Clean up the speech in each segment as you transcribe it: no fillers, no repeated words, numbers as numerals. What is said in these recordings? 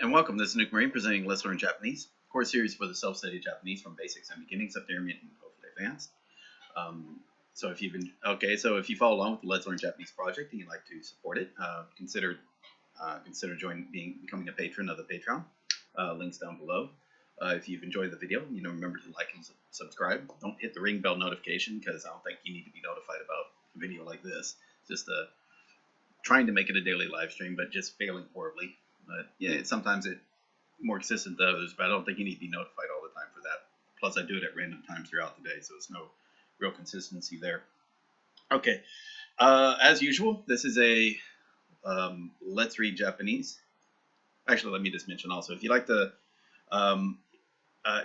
And welcome. This is Nuke Marine presenting Let's Learn Japanese, course series for the self-study Japanese from basics and beginnings up to intermediate and hopefully advanced. So if you follow along with the Let's Learn Japanese project and you'd like to support it, consider becoming a patron of the Patreon. Links down below. If you've enjoyed the video, remember to like and subscribe. Don't hit the ring bell notification because I don't think you need to be notified about a video like this. Just trying to make it a daily live stream, but just failing horribly. But yeah, sometimes it's more consistent than others, but I don't think you need to be notified all the time for that. Plus, I do it at random times throughout the day, so there's no real consistency there. Okay, as usual, this is a Let's Read Japanese. Actually, let me just mention also, if you like to,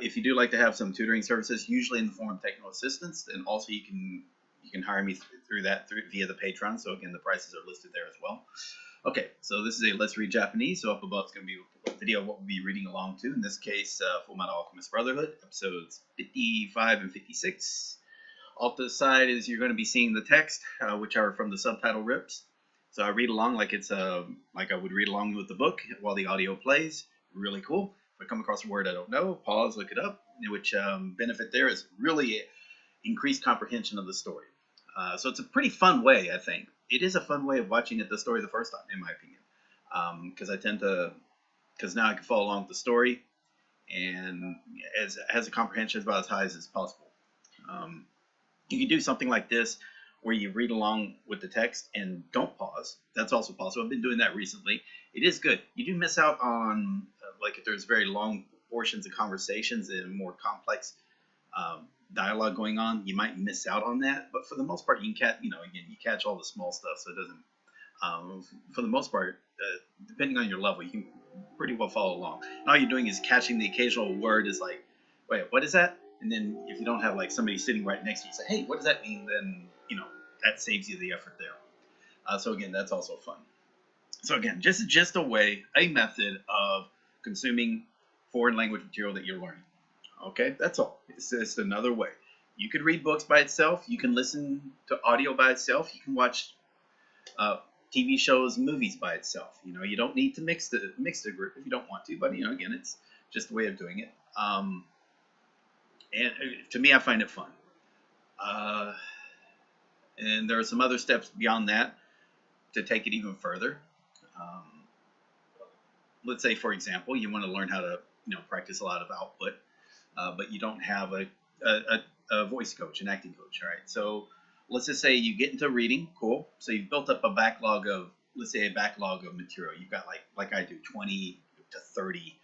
if you do like to have some tutoring services, usually in the form of technical assistance, then also you can hire me via the Patreon. So again, the prices are listed there as well. Okay, so this is a Let's Read Japanese. So up above is going to be a video of what we'll be reading along to. In this case, Fullmetal Alchemist Brotherhood, episodes 55 and 56. Off to the side is you're going to be seeing the text, which are from the subtitle rips. So I read along like it's like I would read along with the book while the audio plays. Really cool. If I come across a word I don't know, pause, look it up. Which benefit there is really increased comprehension of the story. So it's a pretty fun way, I think. It is a fun way of watching the story the first time, in my opinion, because now I can follow along with the story, and as a comprehension is about as high as possible. You can do something like this where you read along with the text and don't pause. That's also possible. I've been doing that recently. It is good. You do miss out on like if there's very long portions of conversations and more complex dialogue going on, you might miss out on that. But for the most part, you can catch, again, you catch all the small stuff, so it doesn't. For the most part, depending on your level, you can pretty well follow along. And all you're doing is catching the occasional word is like, wait, what is that? And then if you don't have like somebody sitting right next to you, say, hey, what does that mean? Then that saves you the effort there. So again, that's also fun. So again, just a method of consuming foreign language material that you're learning. Okay, that's all. It's just another way. You could read books by itself. You can listen to audio by itself. You can watch TV shows, movies by itself. You don't need to mix the group if you don't want to. But again, it's just a way of doing it. And to me, I find it fun. And there are some other steps beyond that to take it even further. Let's say, for example, you want to learn how to practice a lot of output. But you don't have a voice coach, an acting coach, right? So let's just say you get into reading, cool. So you've built up a backlog of, let's say, material. You've got like I do, 20 to 30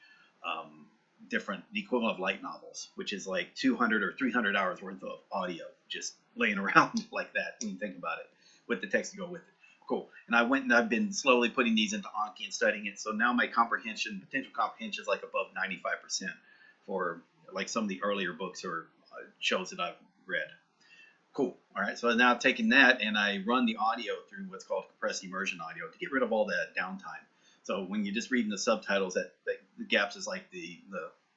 the equivalent of light novels, which is like 200 or 300 hours worth of audio just laying around like that when you think about it, with the text to go with it. Cool. And I've been slowly putting these into Anki and studying it. So now my potential comprehension is like above 95% for like some of the earlier books or shows that I've read. Cool. All right. So now I've taken that and I run the audio through what's called compressed immersion audio to get rid of all that downtime. So when you're just reading the subtitles, the gaps is like the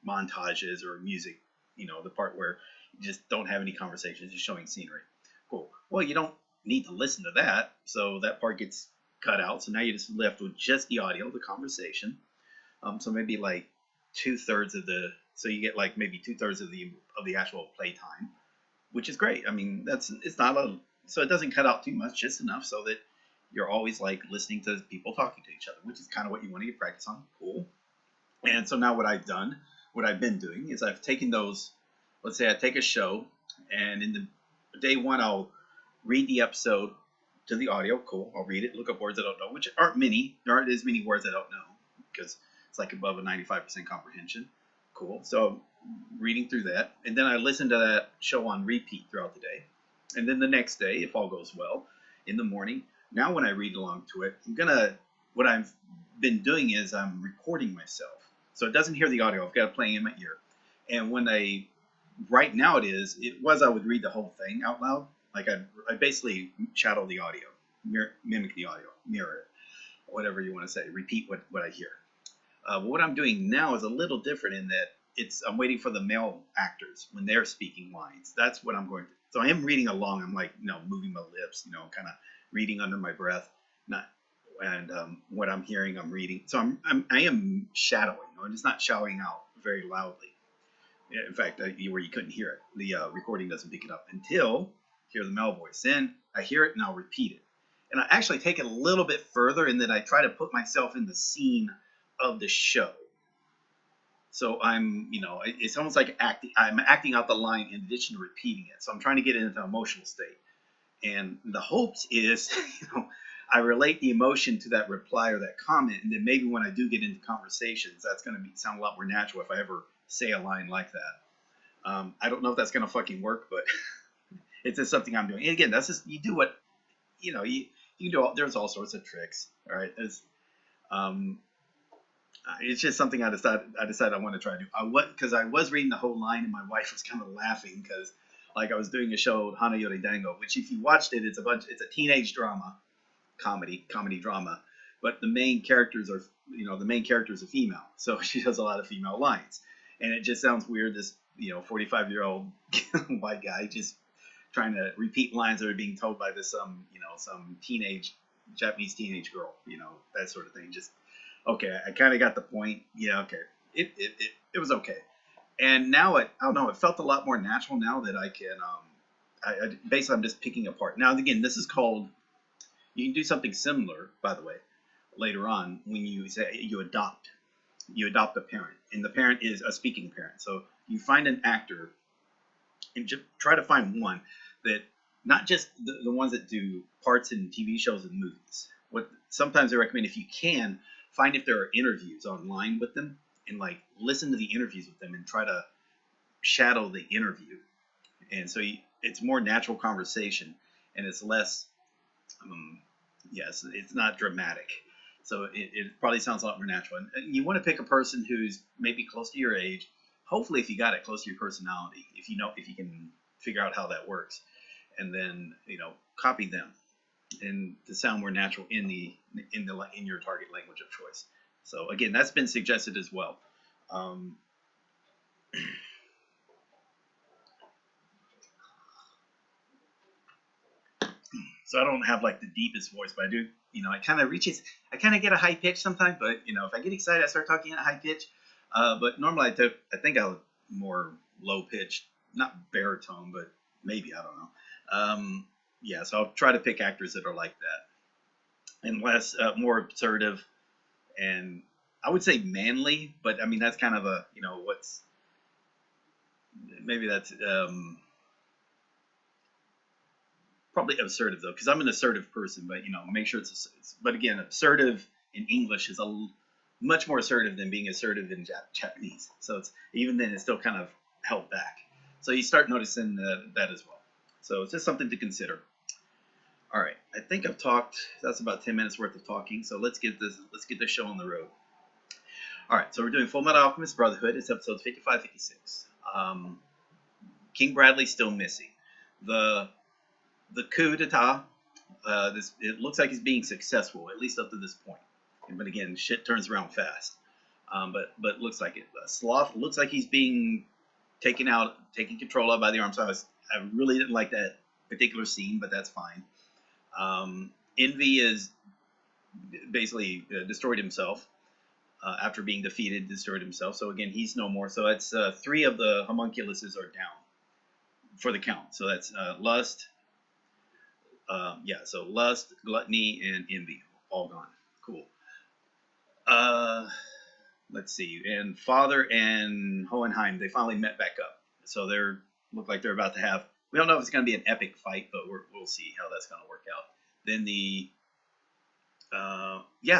montages or music, the part where you just don't have any conversations, just showing scenery. Cool. Well, you don't need to listen to that, so that part gets cut out. So now you're just left with just the audio, the conversation. So maybe like 2/3 of the. So you get like maybe 2/3 of the actual playtime, which is great. I mean, it's not so it doesn't cut out too much, just enough so that you're always like listening to people talking to each other, which is kind of what you want to get practice on. Cool. And so now what I've been doing is I've taken those. Let's say I take a show, and in the day one I'll read the episode to the audio. Cool. I'll read it, look up words I don't know, which aren't many. There aren't as many words I don't know because it's like above a 95% comprehension. Cool. So reading through that, and then I listen to that show on repeat throughout the day, and then the next day, if all goes well, in the morning. Now when I read along to it, what I've been doing is I'm recording myself, so it doesn't hear the audio. I've got it playing in my ear, and right now I would read the whole thing out loud. Like I basically shadow the audio, mimic the audio, mirror it, whatever you want to say, repeat what I hear. But what I'm doing now is a little different in that I'm waiting for the male actors when they're speaking lines. That's what I'm going to. So I am reading along. I'm like, moving my lips, kind of reading under my breath, not, and what I'm hearing, I'm reading. So I am shadowing. I'm just not shouting out very loudly. In fact, where you couldn't hear it, the recording doesn't pick it up until hear the male voice. Then I hear it and I'll repeat it. And I actually take it a little bit further, and then I try to put myself in the scene of the show. So I'm, it's almost like I'm acting out the line in addition to repeating it. So I'm trying to get into an emotional state. And the hopes is, I relate the emotion to that reply or that comment, and then maybe when I do get into conversations, that's going to sound a lot more natural if I ever say a line like that. I don't know if that's going to fucking work, but it's just something I'm doing. And again, that's just, you do what, you do. There's all sorts of tricks. All right. It's just something I decided I want to try to do. Because I was reading the whole line, and my wife was kind of laughing because, like, I was doing a show, Hana Yori Dango, which if you watched it, it's a teenage drama, comedy drama, but the main characters are, a female, so she does a lot of female lines, and it just sounds weird. This 45-year-old white guy just trying to repeat lines that are being told by this some Japanese teenage girl, that sort of thing. Just okay, I kind of got the point. Yeah, okay, it was okay. And now I don't know, it felt a lot more natural now that I can basically I'm just picking apart. Now again, this is called, you can do something similar, by the way, later on when you say you adopt a parent, and the parent is a speaking parent. So you find an actor and just try to find one that, not just the ones that do parts in TV shows and movies. What sometimes I recommend, if you can, find if there are interviews online with them, and like listen to the interviews with them and try to shadow the interview. And so it's more natural conversation, and it's less, yes, it's not dramatic. So it probably sounds a lot more natural. And you want to pick a person who's maybe close to your age. Hopefully, if you got it, close to your personality, if you can figure out how that works, and then copy them, and to sound more natural in your target language of choice. So again, that's been suggested as well. So I don't have like the deepest voice, but I do, I kind of get a high pitch sometimes, but if I get excited, I start talking at a high pitch. But normally I think I was more low pitched, not baritone, but maybe, I don't know. Yeah, so I'll try to pick actors that are like that, and less, more assertive, and I would say manly, but I mean, that's kind of a, maybe that's, probably assertive though, because I'm an assertive person, but make sure but again, assertive in English is much more assertive than being assertive in Japanese. So even then it's still kind of held back. So you start noticing that as well. So it's just something to consider. All right, I think I've talked, that's about 10 minutes worth of talking. So let's get this show on the road. All right, so we're doing Fullmetal Alchemist Brotherhood. It's episodes 55, 56. King Bradley's still missing. The coup d'etat, it looks like he's being successful, at least up to this point. But again, shit turns around fast. But looks like it. Sloth looks like he's being taken control of by the armed. So I really didn't like that particular scene, but that's fine. Envy is basically destroyed himself after being defeated. Destroyed himself. So again, he's no more. So that's 3 of the homunculuses are down for the count. So that's lust. So lust, gluttony, and envy, all gone. Cool. Let's see. And Father and Hohenheim, they finally met back up. So look like they're about to have. We don't know if it's going to be an epic fight, but we'll see how that's going to work out. Then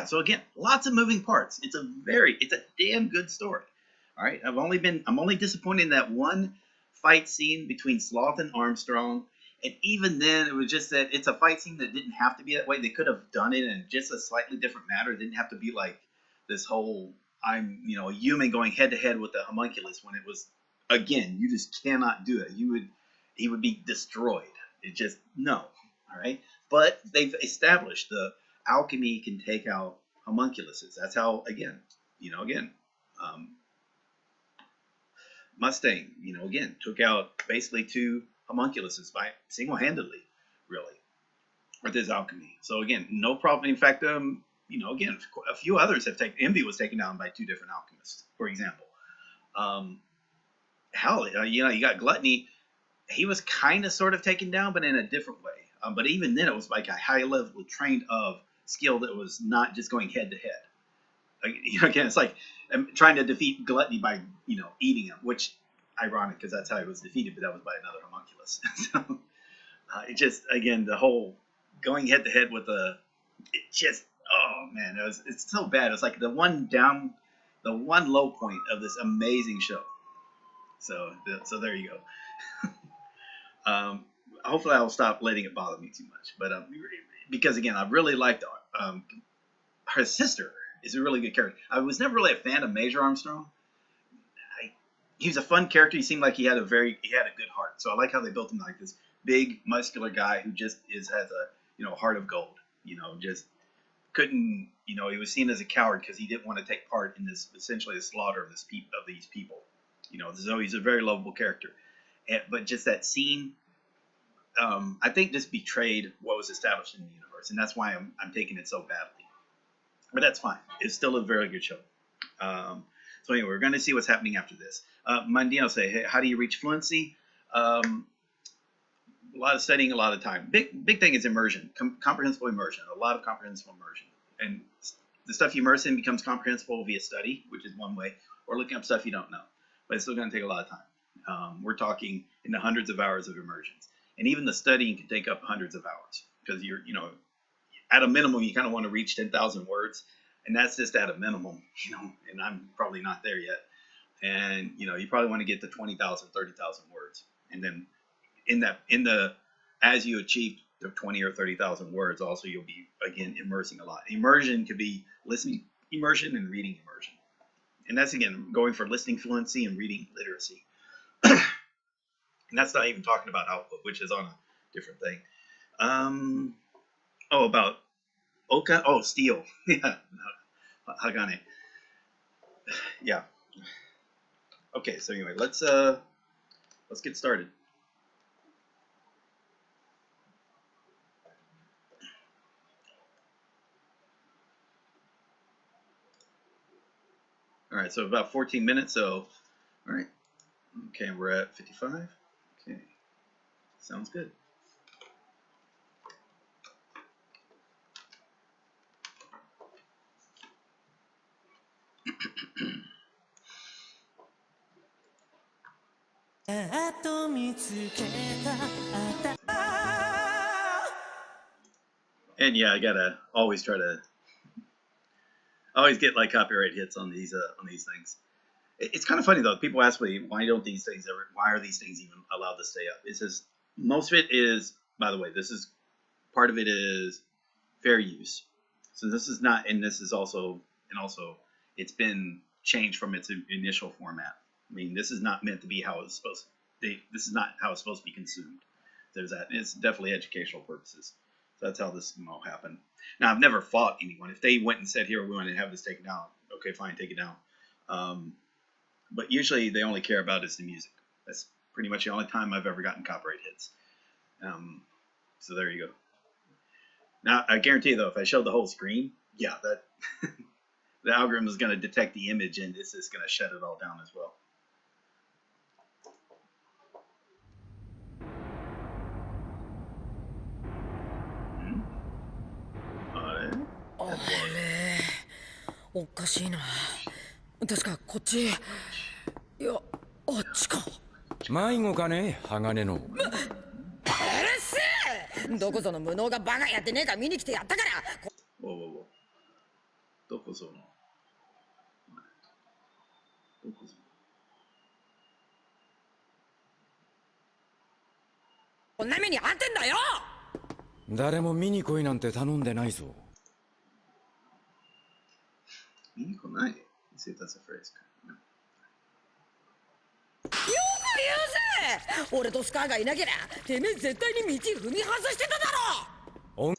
so again, lots of moving parts. It's a damn good story. All right. I'm only disappointed in that one fight scene between Sloth and Armstrong. And even then, it was just that it's a fight scene that didn't have to be that way. They could have done it in just a slightly different manner. It didn't have to be like this whole, I'm, a human going head to head with the homunculus, when it was, again, you just cannot do it. He would be destroyed. It just, no. All right. But they've established the alchemy can take out homunculuses. That's how, again, Mustang, again, took out basically 2 homunculuses by single-handedly, really, with his alchemy. So again, no problem. In fact, again, a few others have taken. Envy was taken down by 2 different alchemists, for example. You got Gluttony. He was kind of sort of taken down, but in a different way. But even then, it was like a high level trained of skill that was not just going head to head. Again, it's like trying to defeat Gluttony by eating him, which ironic because that's how he was defeated, but that was by another homunculus. So it just again the whole going head to head with it just oh man, it's so bad. It's like the one low point of this amazing show. So there you go. Hopefully I'll stop letting it bother me too much. But because again, I really liked her sister is a really good character. I was never really a fan of Major Armstrong. He was a fun character. He seemed like he had a good heart. So I like how they built him like this big muscular guy who just has a heart of gold. Just couldn't he was seen as a coward because he didn't want to take part in this essentially the slaughter of these people. So he's a very lovable character. But just that scene, I think just betrayed what was established in the universe, and that's why I'm taking it so badly. But that's fine. It's still a very good show. So anyway, we're going to see what's happening after this. Mandino say, hey, how do you reach fluency? A lot of studying, a lot of time. Big thing is immersion, comprehensible immersion, a lot of comprehensible immersion. And the stuff you immerse in becomes comprehensible via study, which is one way, or looking up stuff you don't know. But it's still going to take a lot of time. We're talking in the hundreds of hours of immersions. And even the studying can take up hundreds of hours because you're, at a minimum, you kind of want to reach 10,000 words. And that's just at a minimum, and I'm probably not there yet. And, you probably want to get to 20,000, 30,000 words. And then as you achieve the 20 or 30,000 words, also you'll be, again, immersing a lot. Immersion could be listening immersion and reading immersion. And that's, again, going for listening fluency and reading literacy. And that's not even talking about output, which is on a different thing. About Oka? Oh, steel. Yeah. Hagane. Yeah. Okay, so anyway, let's get started. All right, so about 14 minutes. So, all right. Okay, we're at 55. Okay, sounds good. And yeah, I gotta always get like copyright hits on these things. It's kind of funny though. People ask me why are these things even allowed to stay up? It's just most of it is. By the way, part of it is fair use. So this is not, and this is also it's been changed from its initial format. I mean, this is not meant to be how it's supposed to. This is not how it's supposed to be consumed. There's that. It's definitely educational purposes. So that's how this happened. Now, I've never fought anyone. If they went and said, "Here, we want to have this taken down," okay, fine, take it down. But usually, they only care about is the music. That's pretty much the only time I've ever gotten copyright hits. So there you go. Now, I guarantee you, though, if I showed the whole screen, yeah, that the algorithm is going to detect the image, and this is going to shut it all down as well. Whoa. どこそのこんな目に遭ってんだよ。誰も見に来いなんて頼んでないぞ。見に来ない。See if that's a phrase. よく言うぜ。俺とスカーがいなけりゃ、てめえ絶対に道踏み外してただろ。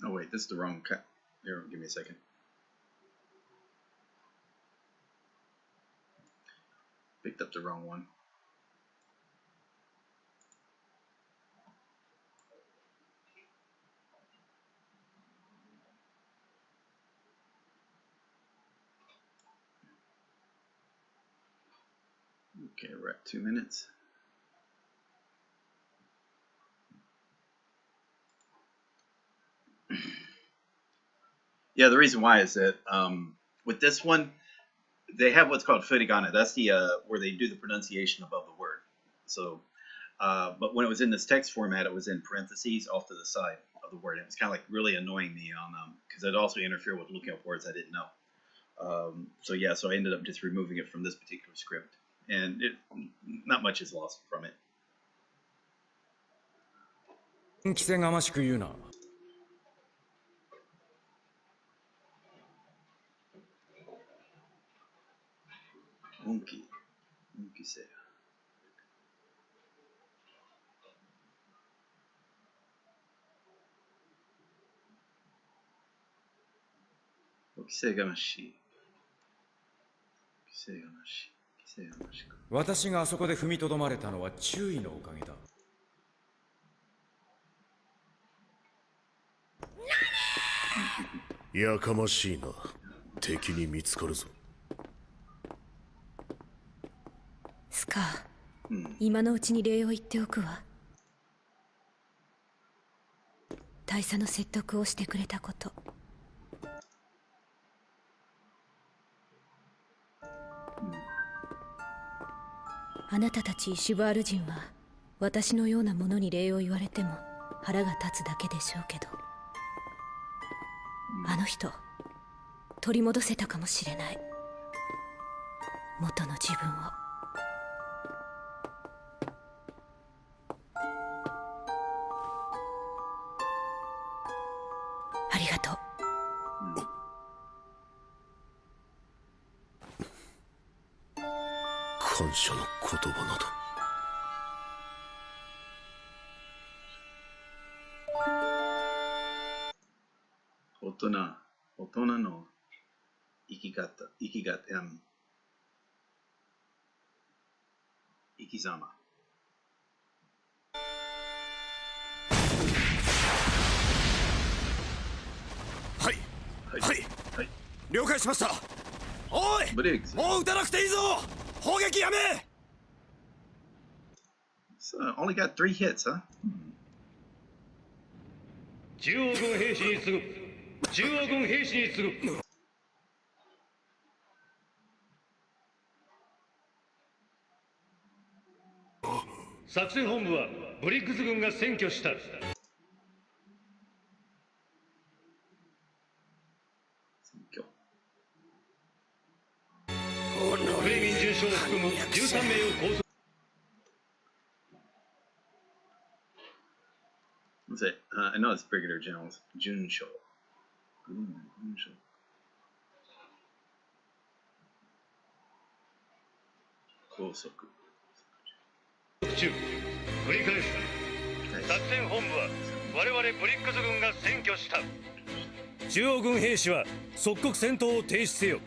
Oh wait, this is the wrong cut. Here, give me a second. Picked up the wrong one. Okay, we're at 2 minutes. Yeah, the reason why is that with this one, they have what's called furigana. That's the where they do the pronunciation above the word. So, but when it was in this text format, it was in parentheses off to the side of the word. It was kind of like really annoying me on because it also interfered with looking up words I didn't know. So yeah, so I ended up just removing it from this particular script, and not much is lost from it. 規制がましく言うな。運気性。規制がまし。規制がまし。規制がましか。私があそこで踏みとどまれたのは注意のおかげだ。やかましいな。敵に見つかるぞ。スカー、今のうちに礼を言っておくわ。大佐の説得をしてくれたこと。あなたたちイシュバール人は私のようなものに礼を言われても腹が立つだけでしょうけど、あの人取り戻せたかもしれない、元の自分を。ありがとう。感謝の言葉など。大人の生き様。はいはい、了解しました。おい、もう撃たなくていいぞ。砲撃やめ。So, only got 3 hits, huh? 中央軍兵士に次ぐ。中央軍兵士に次ぐ。作戦本部はブリッグズ軍が占拠した。フレミン准将を含む13名を拘束。What's it? I know it's Brigadier General Junsho. Junsho. 拘束。中。繰り返す。作戦本部は我々ブリックズ軍が占拠した。中央軍兵士は即刻戦闘を停止せよ。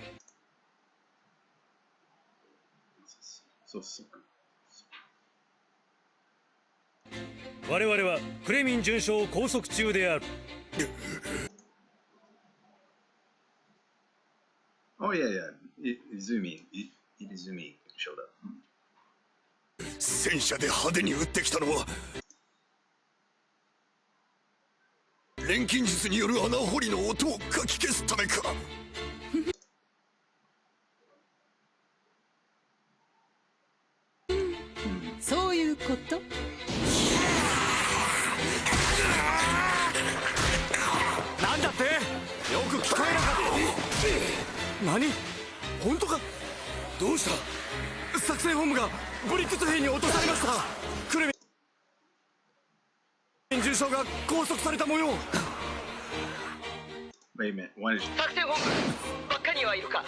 我々はクレミン准将を拘束中である。Oh yeah. Izumi showed up. 戦車で派手に撃ってきたのは錬金術による穴掘りの音をかき消すためか。そういうこと。なんだって。よく聞こえなかった。何？本当か？どうした？作戦本部がブリックス兵に落とされました。クレミン准将が拘束された模様。Wait a minute. Why did you... 作戦本部ばっかにはいるか。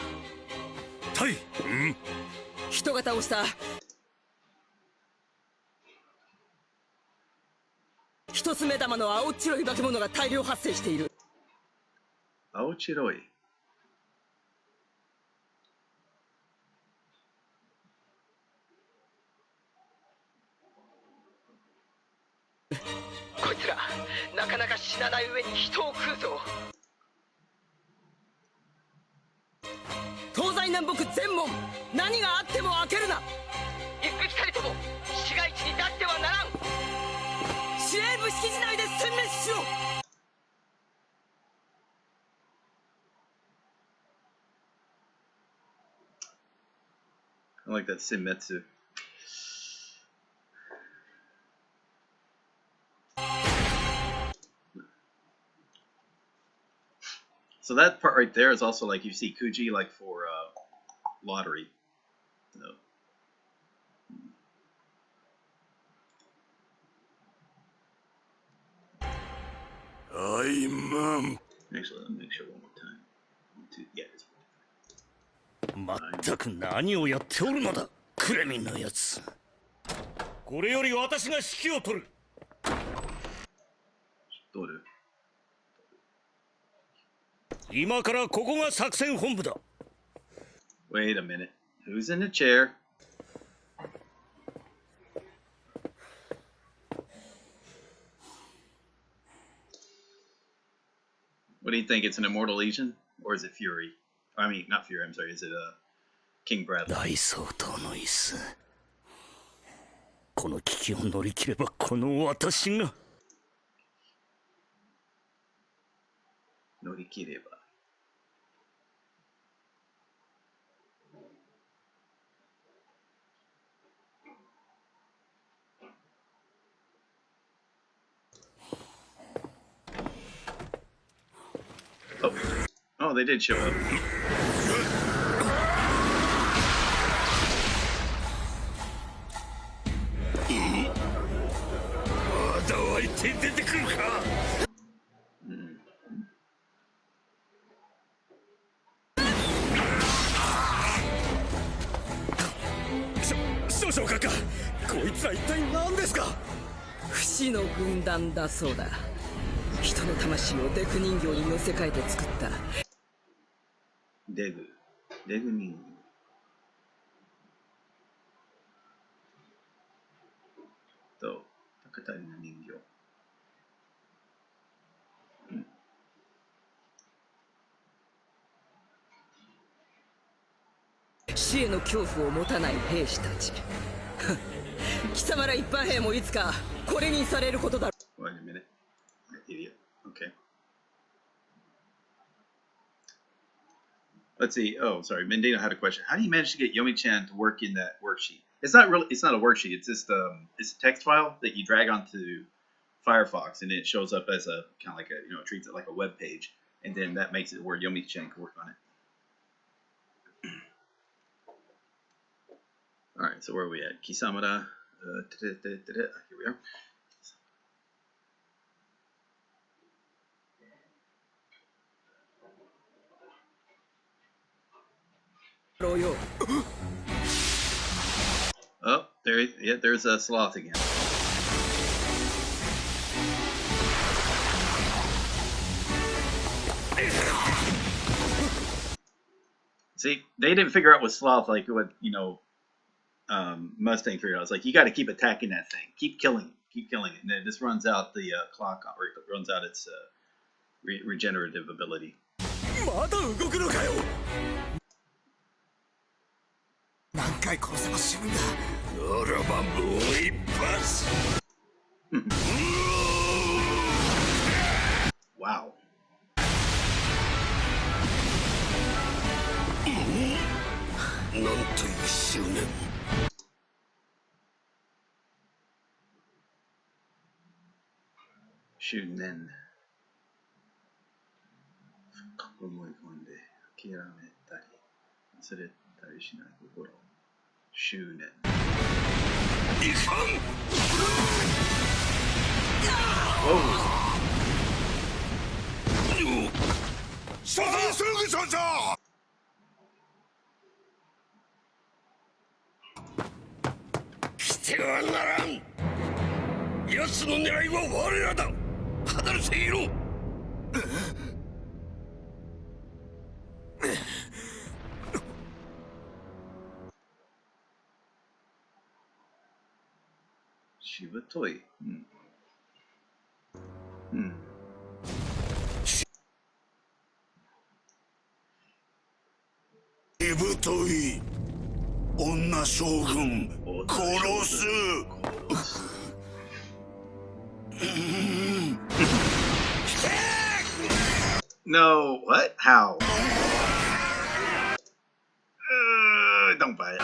はい。人型をした一つ目玉の青白い化け物が大量発生している。青白い。こいつらなかなか死なない上に人を食うぞ。東西南北全門何があっても開けるな。一匹たりとも市街地に出してはならん。司令部敷地内で殲滅しろ。I like that Senmetsu. So that part right there is also like you see Kuji like for lottery. So. Actually, let me make sure one more time. 1, 2, yeah, it's まったく何をやっておるのだ、クレミンのやつ。これより私が指揮を取る。取る。今からここが作戦本部だ。Wait a minute. Who's in the chair? What do you think? It's an Immortal Legion? Or is it Fury? I mean, not Fury, I'm sorry. Is it King Bradley? 大総統の椅子。この危機を乗り切ればこの私が。乗り切れば。Oh, they did show up. まだ湧いて出てくるか。少々閣下、こいつは一体何ですか。不死の軍団だそうだ。人の魂をデク人形に乗せ替えて作った。デグ人形。と、高谷の人形。死への恐怖を持たない兵士たち。貴様ら一般兵もいつかこれにされることだ。Wait a minute. Idiot. Okay. Let's see. Oh, sorry. Mendino had a question. How do you manage to get Yomi-chan to work in that worksheet? It's not really. It's not a worksheet. It's just it's a text file that you drag onto Firefox, and it shows up as a kind of like a it treats it like a web page, and then that makes it where Yomi-chan can work on it. All right. So where are we at? Kisamura. Here we are. Oh, there's a sloth again. See, they didn't figure out with sloth like what Mustang figured out. It's like you got to keep attacking that thing, keep killing it, and then it just runs out the clock, or it runs out its regenerative ability. まだ動くのかよ。何回殺せば死ぬんだ。あらばもう一発。Wow. なんという執念。執念。深く思い込んで諦めたり忘れたりしない心。執念。いかん。所存すぐ所長。来てはならん。奴の狙いは我らだ。離れていろ。しぶとい。しぶとい。女将軍殺す。No, what? How? Don't buy it.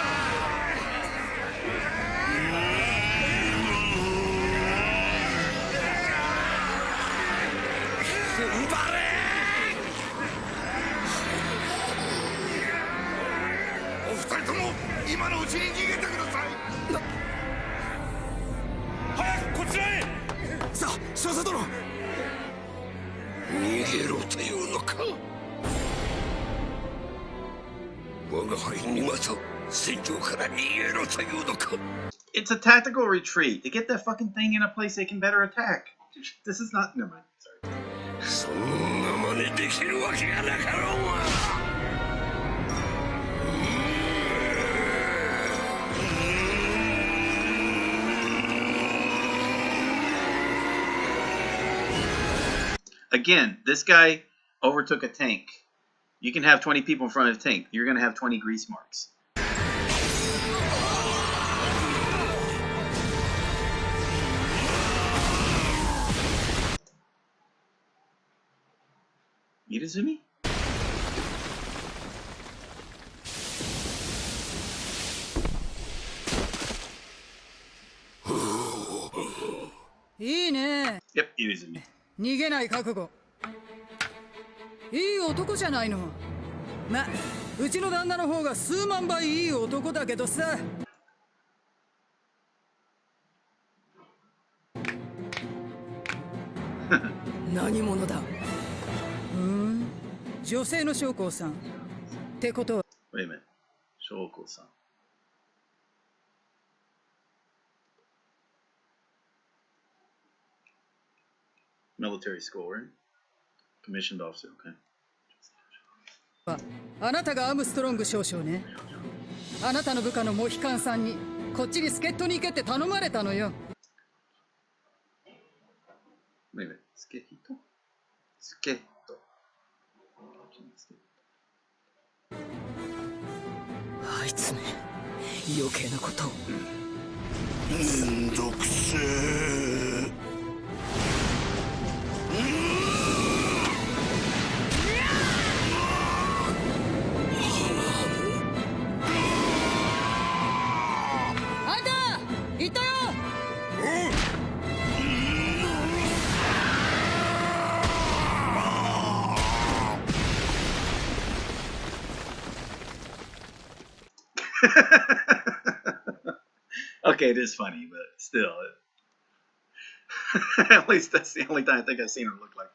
It's a tactical retreat. To get that fucking thing in a place they can better attack. This is not. Never mind. Sorry. Again, this guy overtook a tank. You can have 20 people in front of a tank. You're going to have 20 grease marks. Irizumi? いいね。Yep, Irizumi. 逃げない覚悟。いい男じゃないの。ま、うちの旦那の方が数万倍いい男だけどさ。何者だ。女性の将校さん。ってことは。Wait a minute. 将校さん。Military school, right? Commissioned officer, okay. あなたがアームストロング少将ね。あなたの部下のモヒカンさんにこっちに助っ人に行けって頼まれたのよ。Wait a minute. 助っ人？助っ人。あいつめ、余計なことを。めんどくせえ。あんた、いたよ。Okay, it is funny, but still. At least that's the only time I think I've seen her look like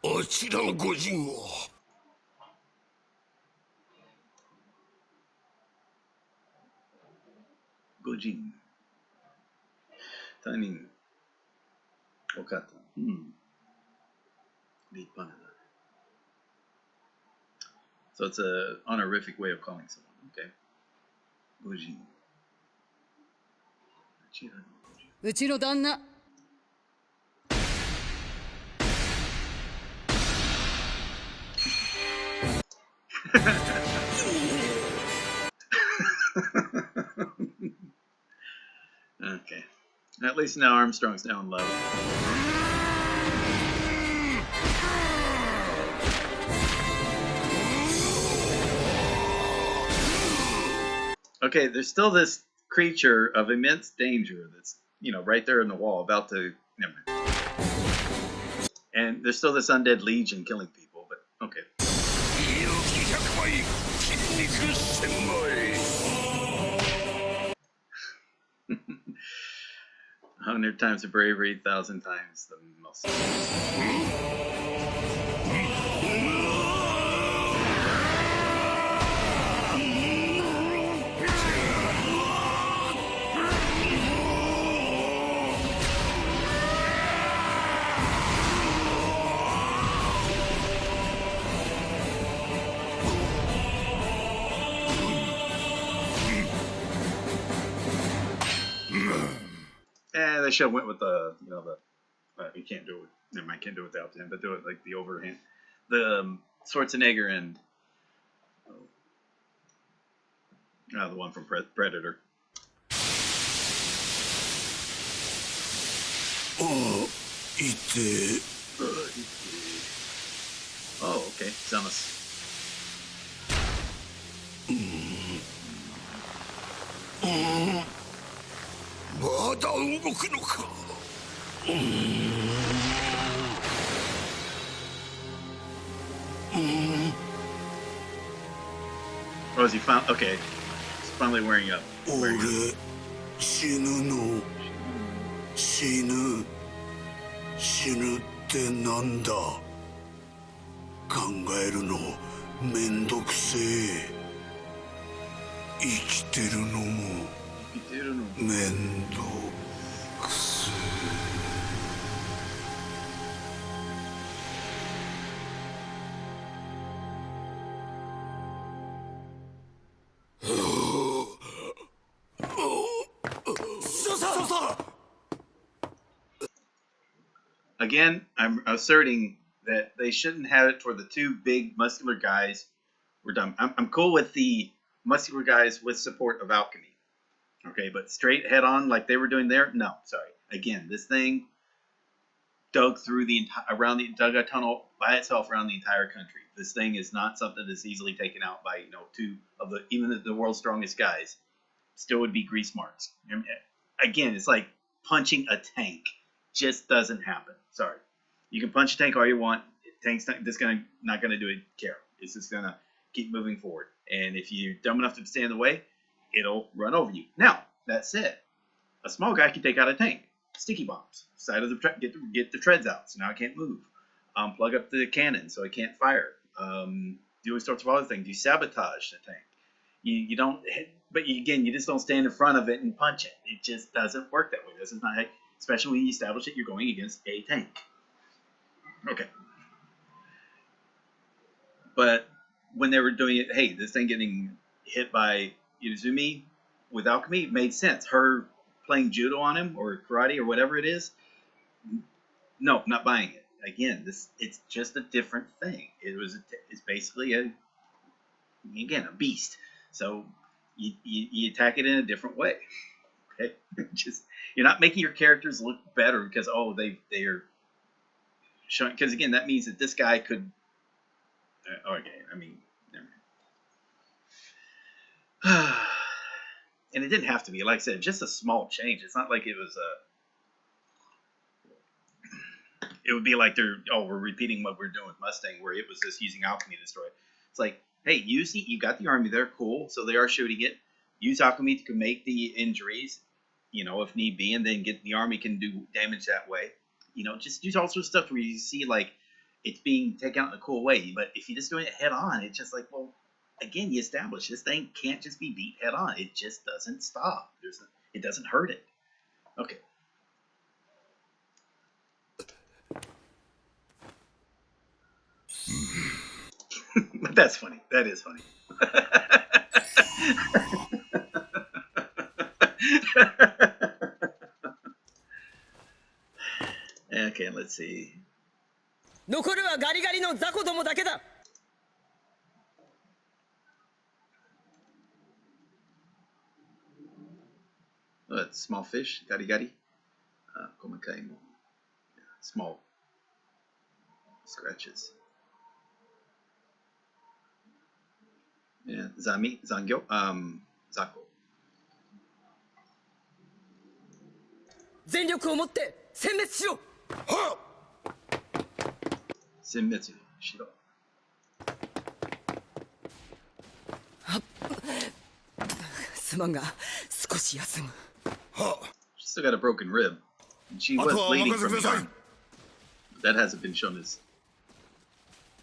that. あちらの御仁は御仁。他人。お方。うん。立派な。So it's a honorific way of calling someone. Okay. 御仁。うちの旦那。Okay. At least now Armstrong's down low. Okay, there's still this creature of immense danger that's, right there in the wall, about to. Never mind. And there's still this undead legion killing people, but okay. 100 times the bravery, 1,000 times the muscle. They should have went with the, you can't do it. Never mind, can't do it without him, but do it like the overhand, the Schwarzenegger and The one from Predator. ああ、いて。Oh, okay. Samus. まだ動くのか。Oh, is he found? Okay. He's finally wearing up. 俺死ぬの。死ぬ。死ぬってなんだ。考えるのめんどくせえ。生きてるのもめんどくせえ。Again, I'm asserting that they shouldn't have it for the two big muscular guys. We're done. I'm cool with the muscular guys with support of alchemy. Okay, but straight head on like they were doing there, no, sorry. Again, this thing dug through dug a tunnel by itself around the entire country. This thing is not something that's easily taken out by two of even the world's strongest guys. Still would be grease marks. Again, it's like punching a tank. Just doesn't happen. Sorry. You can punch a tank all you want. Tank's not gonna do it. Care. It's just gonna keep moving forward. And if you're dumb enough to stand in the way, it'll run over you. Now, that said, a small guy can take out a tank. Sticky bombs. Side of the get the treads out, so now it can't move. Plug up the cannon so it can't fire. Do all sorts of other things. You sabotage the tank. You don't. But again, you just don't stand in front of it and punch it. It just doesn't work that way. This is not. Especially when you establish that you're going against a tank. Okay. But when they were doing it, hey, this thing getting hit by Izumi with alchemy made sense. Her playing judo on him or karate or whatever it is, no, not buying it. Again, it's just a different thing. It's basically a beast. So you attack it in a different way. Okay, you're not making your characters look better because they're showing, because again that means that this guy could. Okay, I mean, never mind. And it didn't have to be, like I said, just a small change. It's not like it was it would be like we're repeating what we're doing with Mustang, where it was just using alchemy to destroy it. It's like, hey, you got the army there, cool. So they are shooting it. Use alchemy to make the injuries, if need be, and then the army can do damage that way. Just use all sorts of stuff where you see like it's being taken out in a cool way. But if you're just doing it head on, it's just like, well, again, you establish this thing can't just be beat head on. It just doesn't stop. It doesn't hurt it. Okay. But that's funny. That is funny. Okay, let's see. 残るはガリガリの雑魚どもだけだ。Oh, that's small fish, gari. Komakai mo. Small scratches. Yeah, zangyo, zako. 全力を持って殲滅しろ。はっ。殲滅しろ。すまんが少し休む。はっ。 She's still got a broken rib, and she was bleeding from the arm. That hasn't been shown as.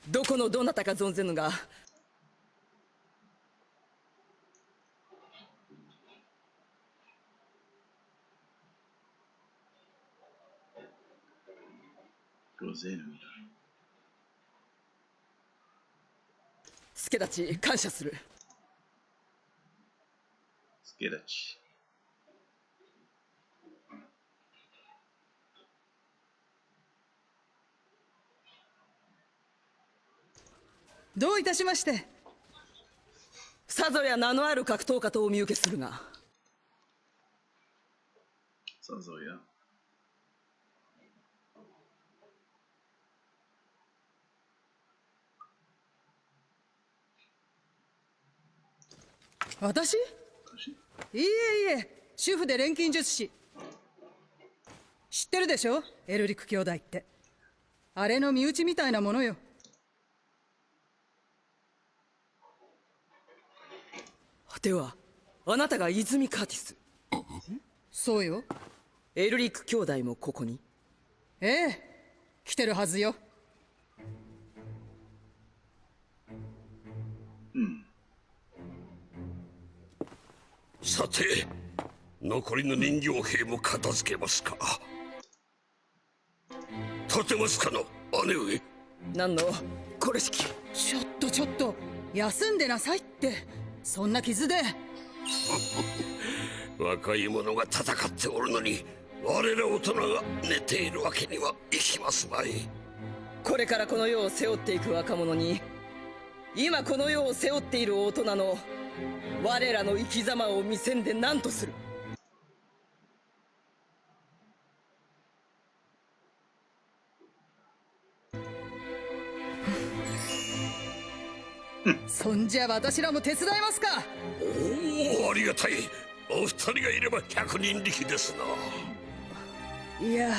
どこのどなたか存ぜぬが。助太刀感謝する。助太刀。どういたしまして。さぞや名のある格闘家とお見受けするが。そうそうや。私？いいえいえ、主婦で錬金術師。知ってるでしょ、エルリック兄弟って。あれの身内みたいなものよ。では、あなたが泉カーティス？そうよ。エルリック兄弟もここに？ええ、来てるはずよ。さて、残りの人形兵も片付けますか。立てますかの姉上。何のこれしき。ちょっと休んでなさいって。そんな傷で。若い者が戦っておるのに、我ら大人が寝ているわけにはいきますまい。これからこの世を背負っていく若者に、今この世を背負っている大人の我らの生き様を見せんで何とする。そんじゃ私らも手伝いますか。おお、ありがたい。お二人がいれば100人力ですな。いや、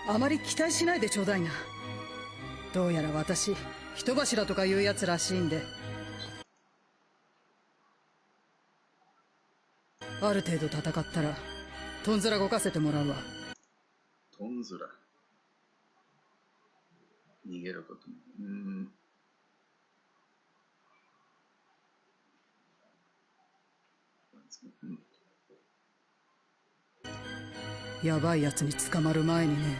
あまり期待しないでちょうだいな。どうやら私人柱とかいうやつらしいんで、ある程度戦ったらトンズラ動かせてもらうわ。トンズラ。逃げることも。やばいやつに捕まる前にね。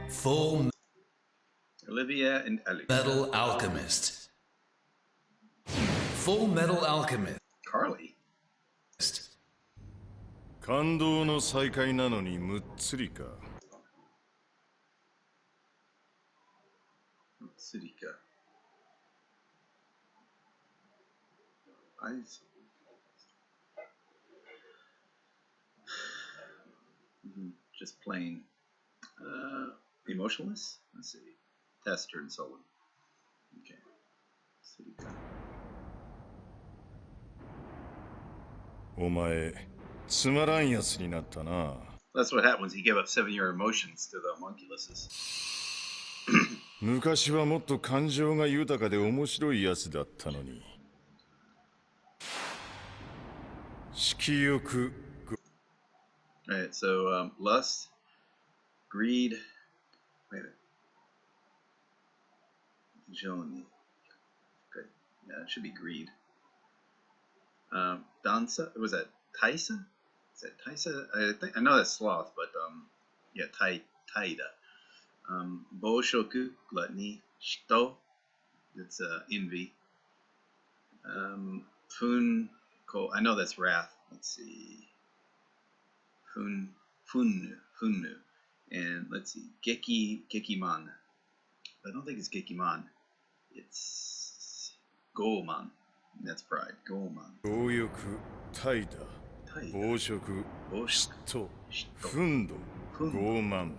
Full Olivia and Alex. Metal Alchemist. Fullmetal Alchemist. Carly. 感動の再会なのにむっつりか。Cityか。Eyes. Just plain. Emotionless? Let's see. Tester and so on. Okay. Cityか。お前、つまらんやつになったな。That's what happens. He gave up 7-year emotions to the homunculuses. 昔はもっと感情が豊かで面白いやつだったのに。色欲。Alright, so lust, greed. Wait a minute. Joni. Okay. Yeah, it should be greed. Dansa? Was that Taisa? Is that Taisa? I know that's sloth, but yeah, Taida. Boshoku, gluttony. Shito, that's envy. I know that's wrath. Let's see. Funnu. And let's see. Gekiman. I don't think it's Gekiman. It's Goemon. That's pride. Goemon. 強欲、怠惰、暴食、嫉妬、憤怒、傲慢。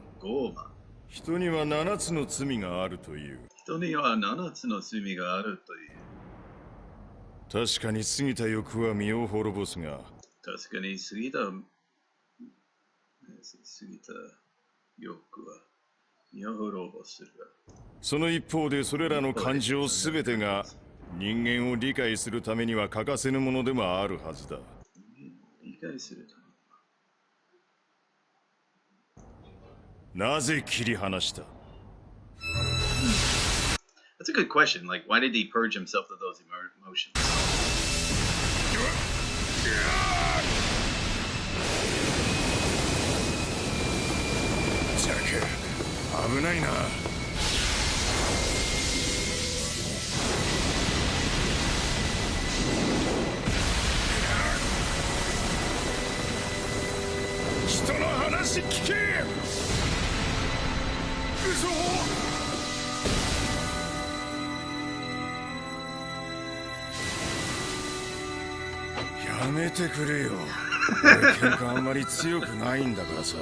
人には7つの罪があるという。人には7つの罪があるという。確かに過ぎた欲は身を滅ぼすが。確かに過ぎた欲は身を滅ぼすが。その一方でそれらの感情すべてが人間を理解するためには欠かせぬものでもあるはずだ。理解するため。なぜ切り離した？ That's a good question. Like, why did he purge himself of those emotions? ジャック、危ないな。人のやめてくれよ。俺喧嘩あんまり強くないんだからさ。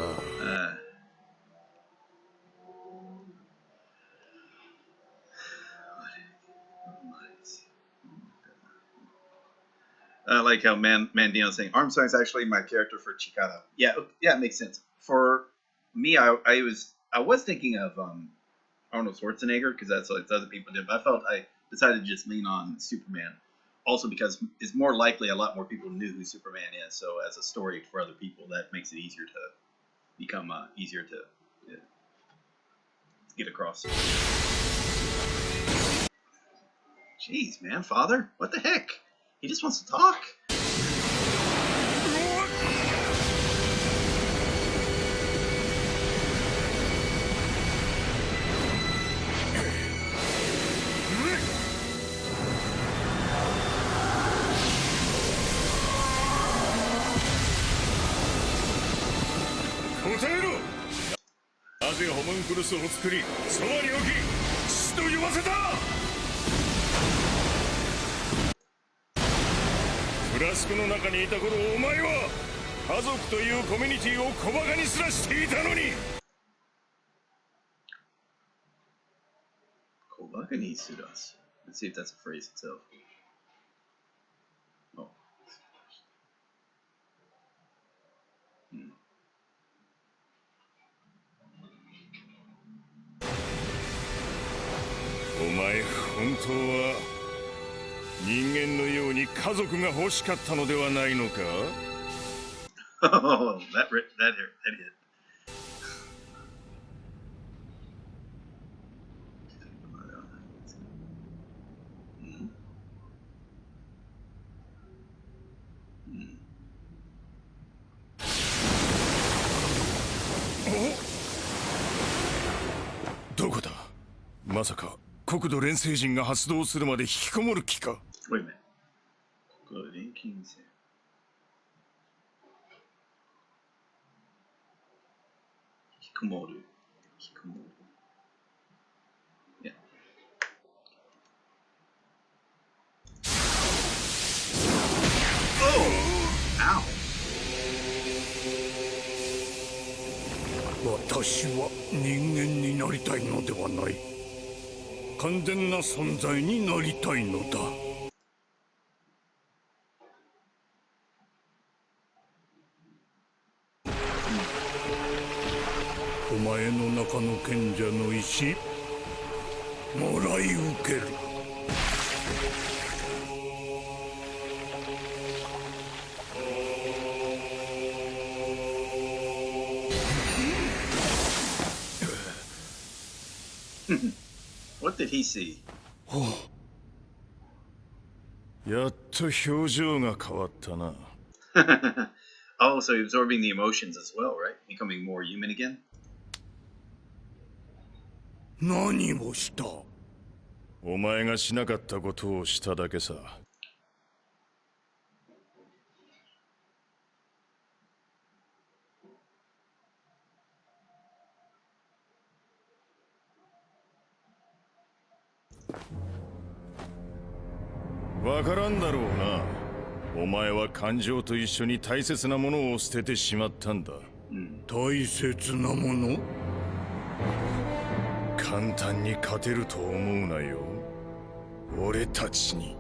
I like how Mandino's saying Armstrong is actually my character for Chikara. Yeah, it makes sense. For me, I was thinking of Arnold Schwarzenegger because that's what other people did. But I decided to just lean on Superman, also because it's more likely a lot more people knew who Superman is. So as a story for other people, that makes it easier to become easier to get across. Jeez, man, father, what the heck? He just wants to talk. Naze homunculus を作り、そばに置き、父と言わせた。フラスコの中にいた頃、お前は家族というコミュニティを小馬鹿にすらしていたのに。小馬鹿にすらす。Let's see if that's a phrase itself. Oh. お前本当は人間のように家族が欲しかったのではないのか? Oh, that hit. Oh? どこだ? まさか国土連星人が発動するまで引きこもる気か? Wait a minute. 国土連金星。引きこもる。Yeah. Oh! Ow! 私は人間になりたいのではない。完全な存在になりたいのだ。お前の中の賢者の石、もらい受ける。What did he see? やっと表情が変わったな。Oh, so absorbing the emotions as well, right? Becoming more human again? 何をした？お前がしなかったことをしただけさ。わからんだろうな。お前は感情と一緒に大切なものを捨ててしまったんだ。大切なもの？簡単に勝てると思うなよ。俺たちに。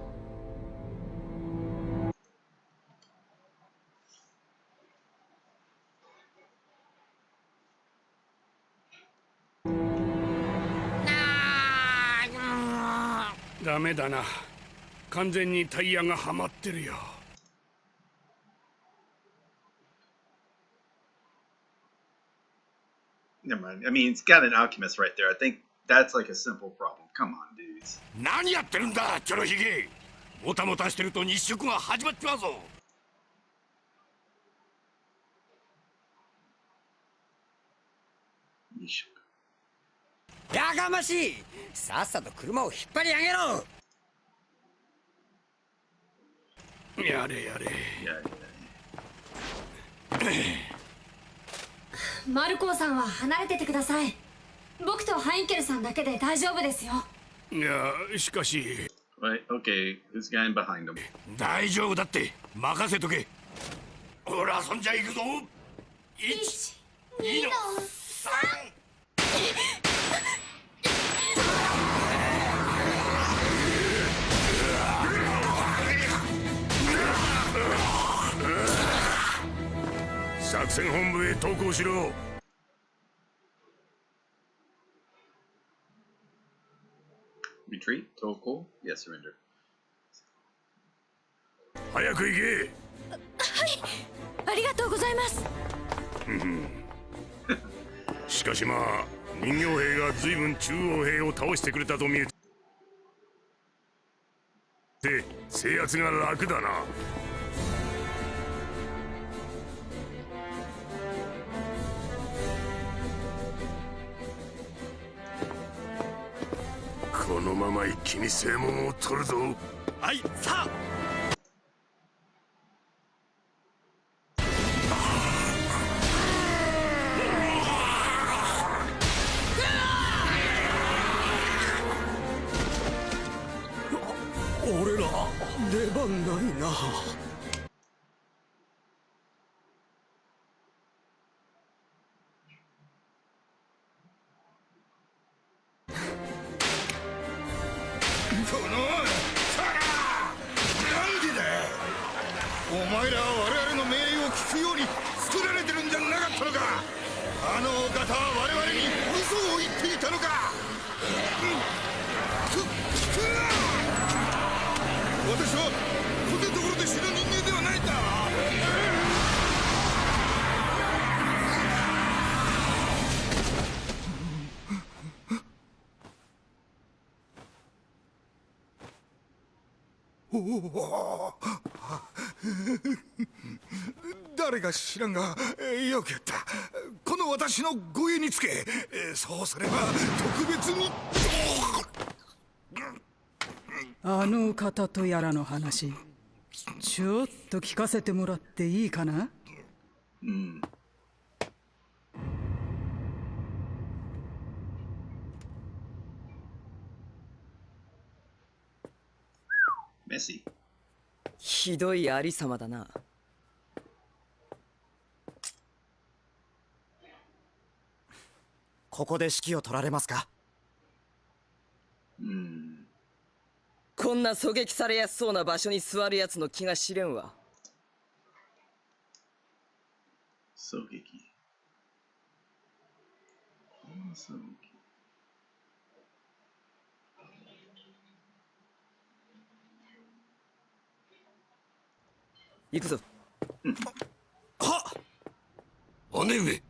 ダメだな。完全にタイヤがはまってるよ。Never mind. I mean, it's got an alchemist right there. I think that's like a simple problem. Come on, dudes. 何やってるんだ、チョロヒゲ。もたもたしてると日食が始まっちまうぞ。日食。やがましい。さっさと車を引っ張り上げろ。やれやれ。マルコーさんは離れててください。僕とハインケルさんだけで大丈夫ですよ。いや、しかし。Right, okay, this guy behind him. 大丈夫だって、任せとけ。ほら、遊んじゃいくぞ。1、2の3。作戦本部へ投降しろ。Retreat? Toko? Yes, surrender. 早く行け。はい、ありがとうございます。しかしまあ、人形兵が随分中央兵を倒してくれたと見えて、制圧が楽だな。このまま一気に正門を取るぞ。はい、さあ。俺ら出番ないな。お前らは我々の命令を聞くように作られてるんじゃなかったのか。あのお方は我々に嘘を言っていたのか。私はこんなところで死ぬ人間ではないんだ。誰が知らんが、よくやった。この私の護衛につけ、そうすれば特別に。あの方とやらの話、ちょっと聞かせてもらっていいかな。メッシ。ひどいありさまだな。ここで指揮を取られますか。こんな狙撃されやすそうな場所に座るやつの気が知れんわ。狙撃。狙撃。行くぞ。はっ。姉上。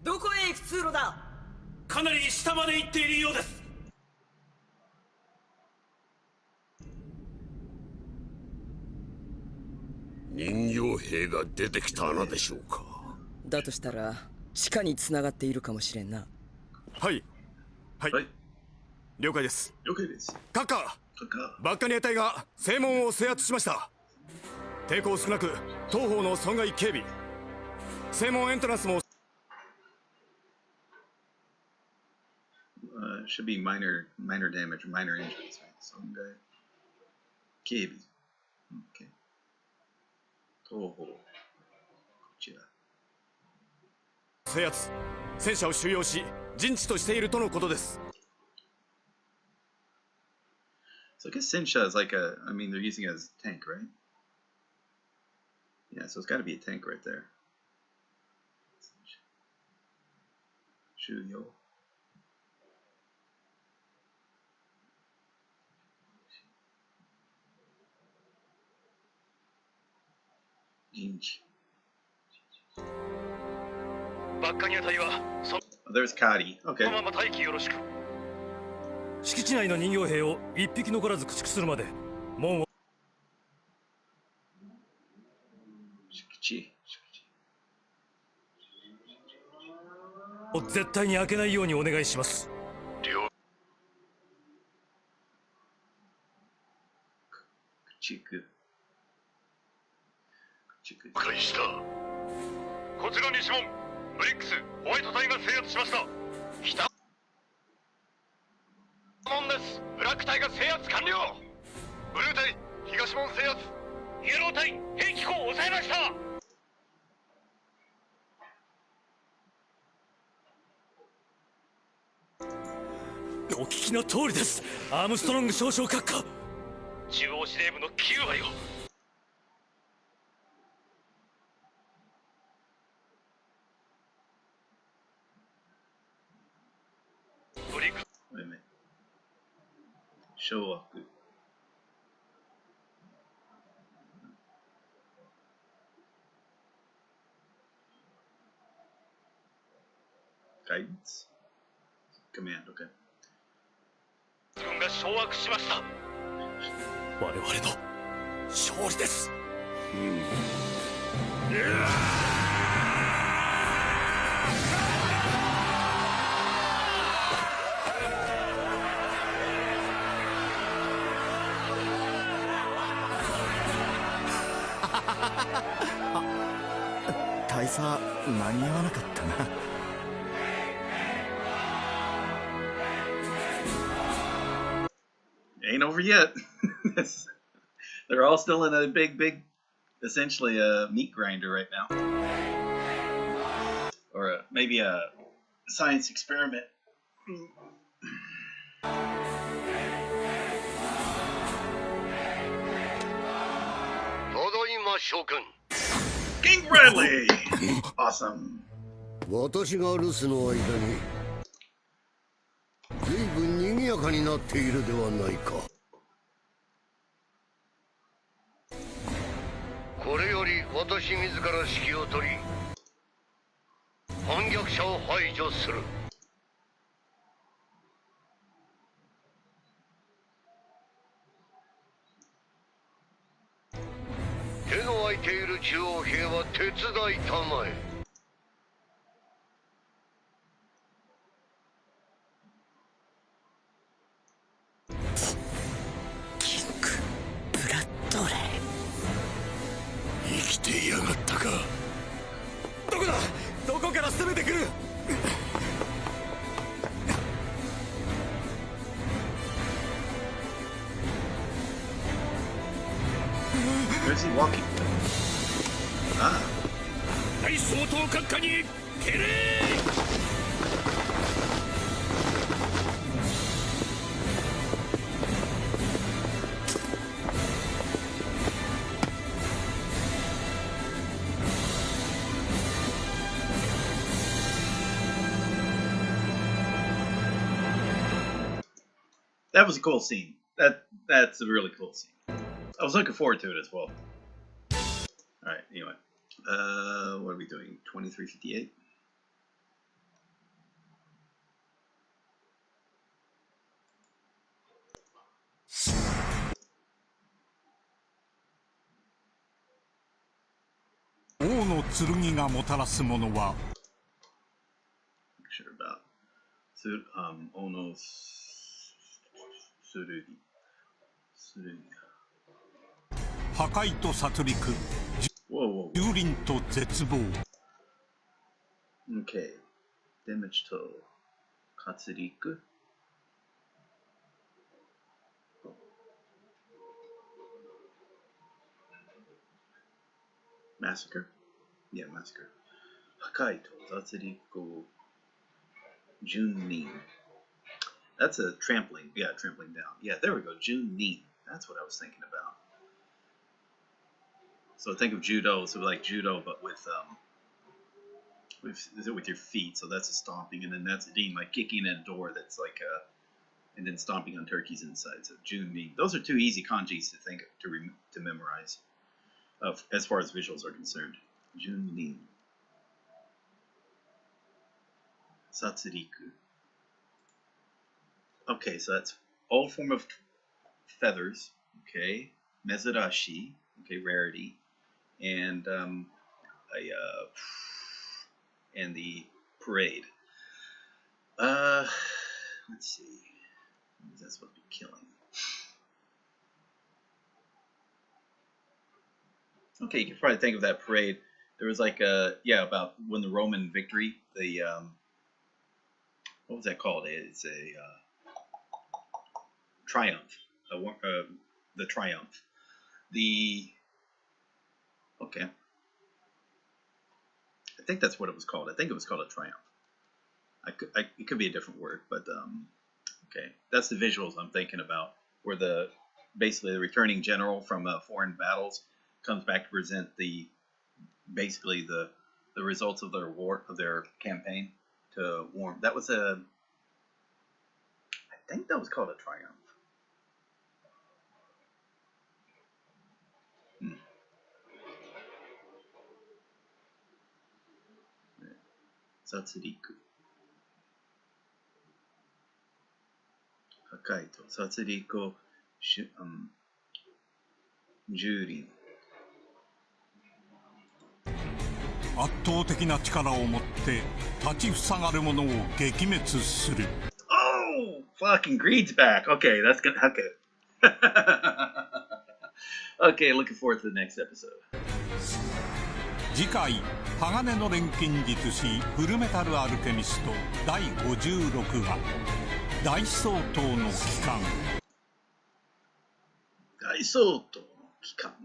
どこへ行く通路だ。かなり下まで行っているようです。人形兵が出てきた穴でしょうか。だとしたら地下に繋がっているかもしれんな。はいはい、了解です。了解です。閣下、バッカニア隊が正門を制圧しました。抵抗少なく東方の損害警備、正門エントランスもshould be minor damage, minor injuries, right? Sunday. Kibi. Okay. Toho. こちら。制圧、戦車を収容し陣地としているとのことです。So I guess Sensha is like a, I mean, they're using it as a tank, right? Yeah, so it's got to be a tank right there. Shuyo. Oh, there's Kadi. Okay. 敷地内の人形兵を一匹残らず駆逐するまで門を絶対に開けないようにお願いします。了解した。こちら西門、ブリックスホワイト隊が制圧しました。北門です。ブラック隊が制圧完了。ブルー隊東門制圧。イエロー隊兵器庫を抑えました。お聞きの通りです。アームストロング少将閣下。中央司令部の9割を。ブリック掌握。Guidance? Command, okay. 軍が掌握しました。我々の勝利です。大佐間に合わなかったな。Ain't over yet. They're all still in a big, essentially a meat grinder right now, or maybe a science experiment. King Bradley, awesome. 私が留守の間に随分賑やかになっているではないか。これより私自ら指揮を取り反逆者を排除する。手の空いている中央兵は手伝いたまえ。生きていやがったか。どこだ。どこから攻めてくる。Where's he walking? Ah. 大総統閣下に敬礼。That was a cool scene. That's a really cool scene. I was looking forward to it as well. All right. Anyway, what are we doing? 2358. Sure about Ono's Tsurugi. 破壊と殺戮、蹂躙と絶望。 Okay. Damage to Katsuriku. Massacre? Yeah, massacre. Hakai to Katsuriku Junin. That's a trampling. Yeah, trampling down. Yeah, there we go. Junin. That's what I was thinking about. So think of judo, so like judo, but with your feet. So that's a stomping, and then that's a dean, like kicking in a door. That's like and then stomping on turkeys inside. So Junin. Those are two easy kanjis to think to memorize, as far as visuals are concerned. Junin. Satsuriku. Okay, so that's all form of feathers. Okay, mezurashi. Okay, rarity, and and the parade. Let's see. What is that supposed to be killing? Okay, you can probably think of that parade There was like a about when the Roman victory, the what was that called? It's a triumph. The triumph. Okay. I think that's what it was called. I think it was called a triumph. It could be a different word, but okay. That's the visuals I'm thinking about, where basically the returning general from foreign battles comes back to present basically the results of their campaign to warm. That was I think that was called a triumph. Satsuriku. Hakai to Satsuriku Jurin. 圧倒的な力を持って立ちふさがる者を撃滅する。 Oh, fucking Greed's back. Okay, that's good. Okay. Okay, looking forward to the next episode. 次回鋼の錬金術師フルメタルアルケミスト第56話大総統の帰還。大総統の帰還。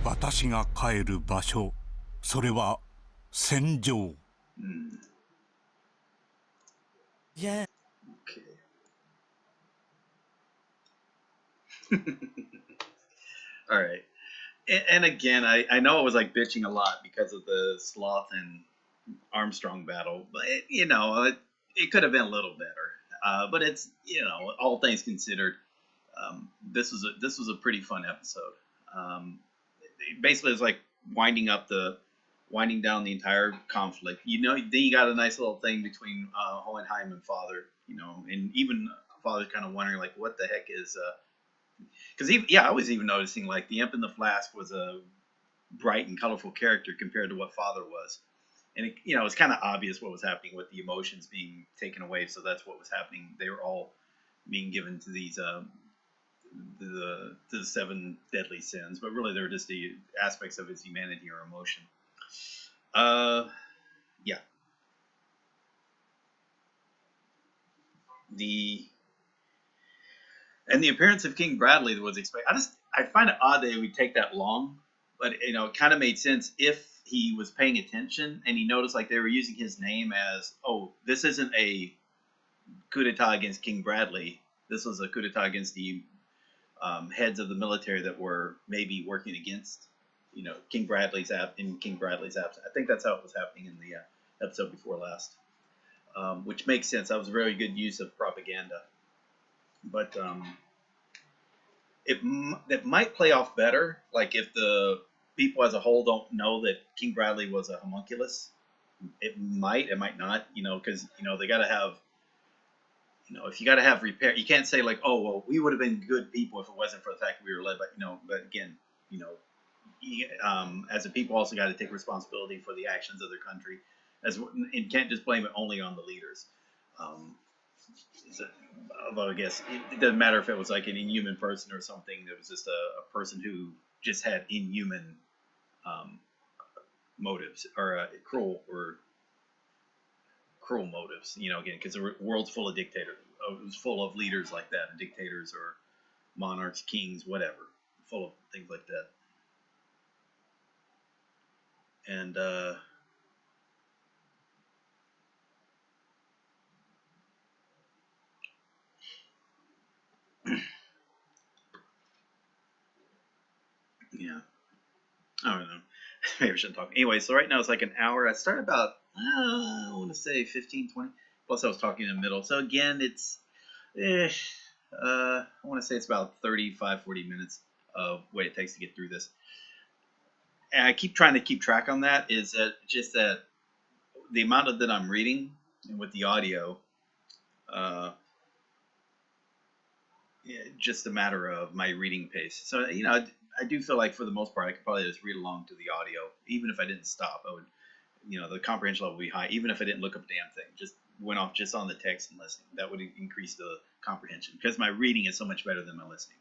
私が帰る場所、それは戦場。Yeah. Okay. All right. And again, I know I was like bitching a lot because of the Sloth and Armstrong battle, but it could have been a little better. But it's, all things considered, this was a pretty fun episode. Basically, it's like winding down the entire conflict. Then you got a nice little thing between Hohenheim and Father, and even Father kind of wondering like, what the heck is, because I was even noticing like the Imp in the Flask was a bright and colorful character compared to what Father was, and it's kind of obvious what was happening with the emotions being taken away. So that's what was happening. They were all being given to these the 7 deadly sins, but really they're just the aspects of his humanity or emotion. Yeah. And the appearance of King Bradley was expected. I find it odd that it would take that long, but it kind of made sense if he was paying attention and he noticed like they were using his name as, oh, this isn't a coup d'etat against King Bradley. This was a coup d'etat against the heads of the military that were maybe working against, King Bradley's absence. I think that's how it was happening in the episode before last, which makes sense. That was a very good use of propaganda. But it might play off better, like if the people as a whole don't know that King Bradley was a homunculus. It might not, because they got to have, if you got to have repair, you can't say like, oh well, we would have been good people if it wasn't for the fact that we were led by, But again, as a people also got to take responsibility for the actions of their country, and can't just blame it only on the leaders. Although I guess it doesn't matter if it was like an inhuman person or something. That was just a person who just had inhuman motives or cruel motives. Again, because the world's full of dictators. It was full of leaders like that, dictators or monarchs, kings, whatever, full of things like that. And yeah, I don't know. Maybe I shouldn't talk. Anyway, so right now it's like an hour. I started about, I want to say 15, 20. Plus I was talking in the middle. So again, it's, I want to say it's about 35, 40 minutes of what it takes to get through this. And I keep trying to keep track on that. Is that just that the amount of that I'm reading and with the audio, just a matter of my reading pace. So, I do feel like for the most part, I could probably just read along to the audio. Even if I didn't stop, I would, the comprehension level would be high. Even if I didn't look up a damn thing, just went off just on the text and listening. That would increase the comprehension because my reading is so much better than my listening.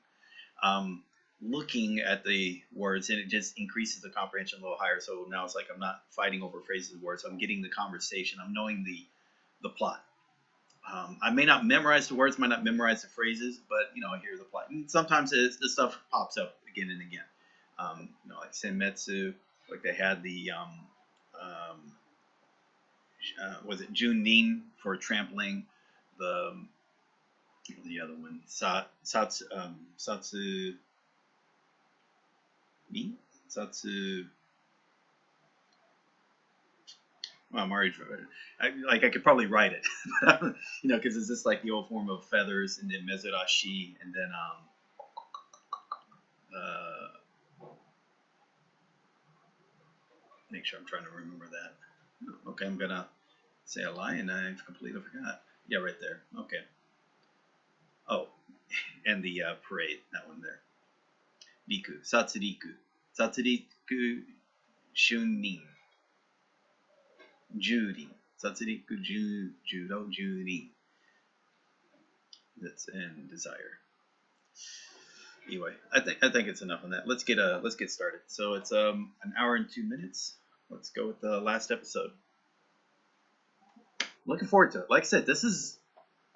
looking at the words, and it just increases the comprehension a little higher. So now it's like I'm not fighting over phrases and words. I'm getting the conversation. I'm knowing the plot. I may not memorize the words, might not memorize the phrases, but I hear the plot. And sometimes the stuff pops up again and again. Like Senmetsu, like they had the was it Junin for trampling, the other one Satsu. Well, I'm already, I could probably write it, because it's just like the old form of feathers, and then mezurashi, and then make sure I'm trying to remember that. Oh, okay, I'm gonna say a lie, and I've completely forgot. Yeah, right there. Okay. Oh, and the parade, that one there. Riku, Satsuriku, Shunin. Jurin, Satsuriku Juro Jurin. That's in desire. Anyway, I think it's enough on that. Let's get started. So it's an hour and 2 minutes. Let's go with the last episode. Looking forward to it. Like I said, this is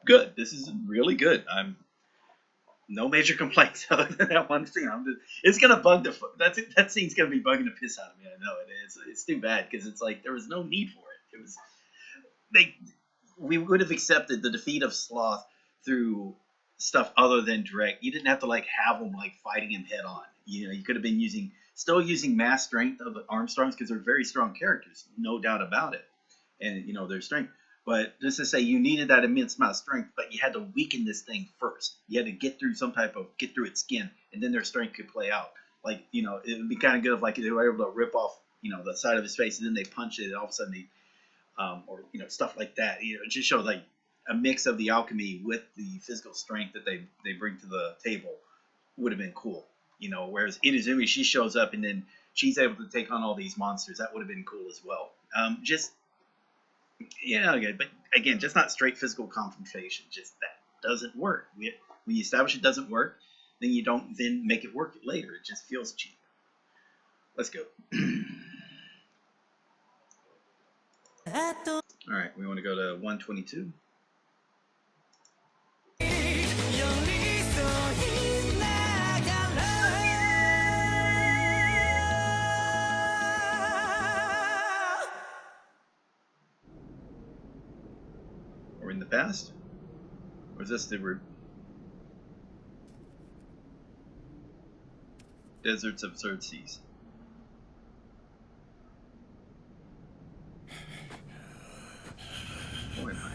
good. This is really good. I'm no major complaints other than that one scene. It's gonna bug that scene's gonna be bugging the piss out of me. I know it is. It's too bad because it's like there was no need for it. It was we would have accepted the defeat of Sloth through stuff other than direct. You didn't have to have them fighting him head on. You could have been still using mass strength of the Armstrongs because they're very strong characters, no doubt about it, and their strength. But just to say, you needed that immense amount of strength, but you had to weaken this thing first. You had to get through its skin, and then their strength could play out. It would be kind of good if they were able to rip off, the side of his face, and then they punch it, and all of a sudden they, or stuff like that. It just shows a mix of the alchemy with the physical strength that they bring to the table would have been cool. Whereas Inazumi, she shows up and then she's able to take on all these monsters. That would have been cool as well. Okay, but again, just not straight physical confrontation. Just that doesn't work. When you establish it doesn't work, then you don't then make it work later. It just feels cheap. Let's go. All right, we want to go to 122. In the past? Or is this the deserts of absurd seas? Where am I?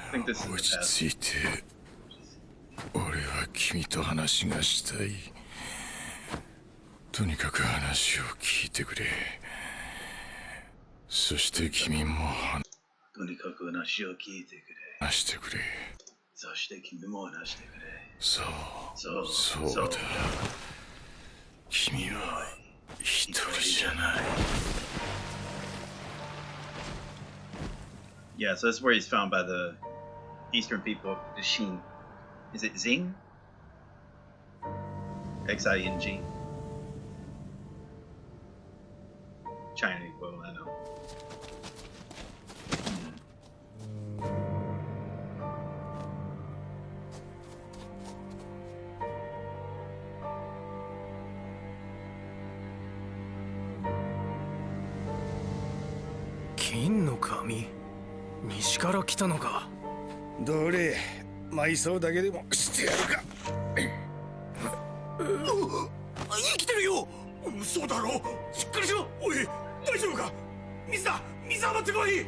I think this is the past. 落ち着いて。俺は君と話がしたい。とにかく話を聞いてくれ。そして君もとにかく話を聞いてくれ。話してくれ。そして君も話してくれ。そうだ。君は一人じゃない。Yeah, so that's where he's found by the eastern people of the Shin. Is it Xing? X-I-N-G. China equivalent, I know. Kugimiya? 西から来たのか。どれ、埋葬だけでもしてやるか。生きてるよ。嘘だろ。しっかりしろ。おい、大丈夫か。水だ、水は持ってこい。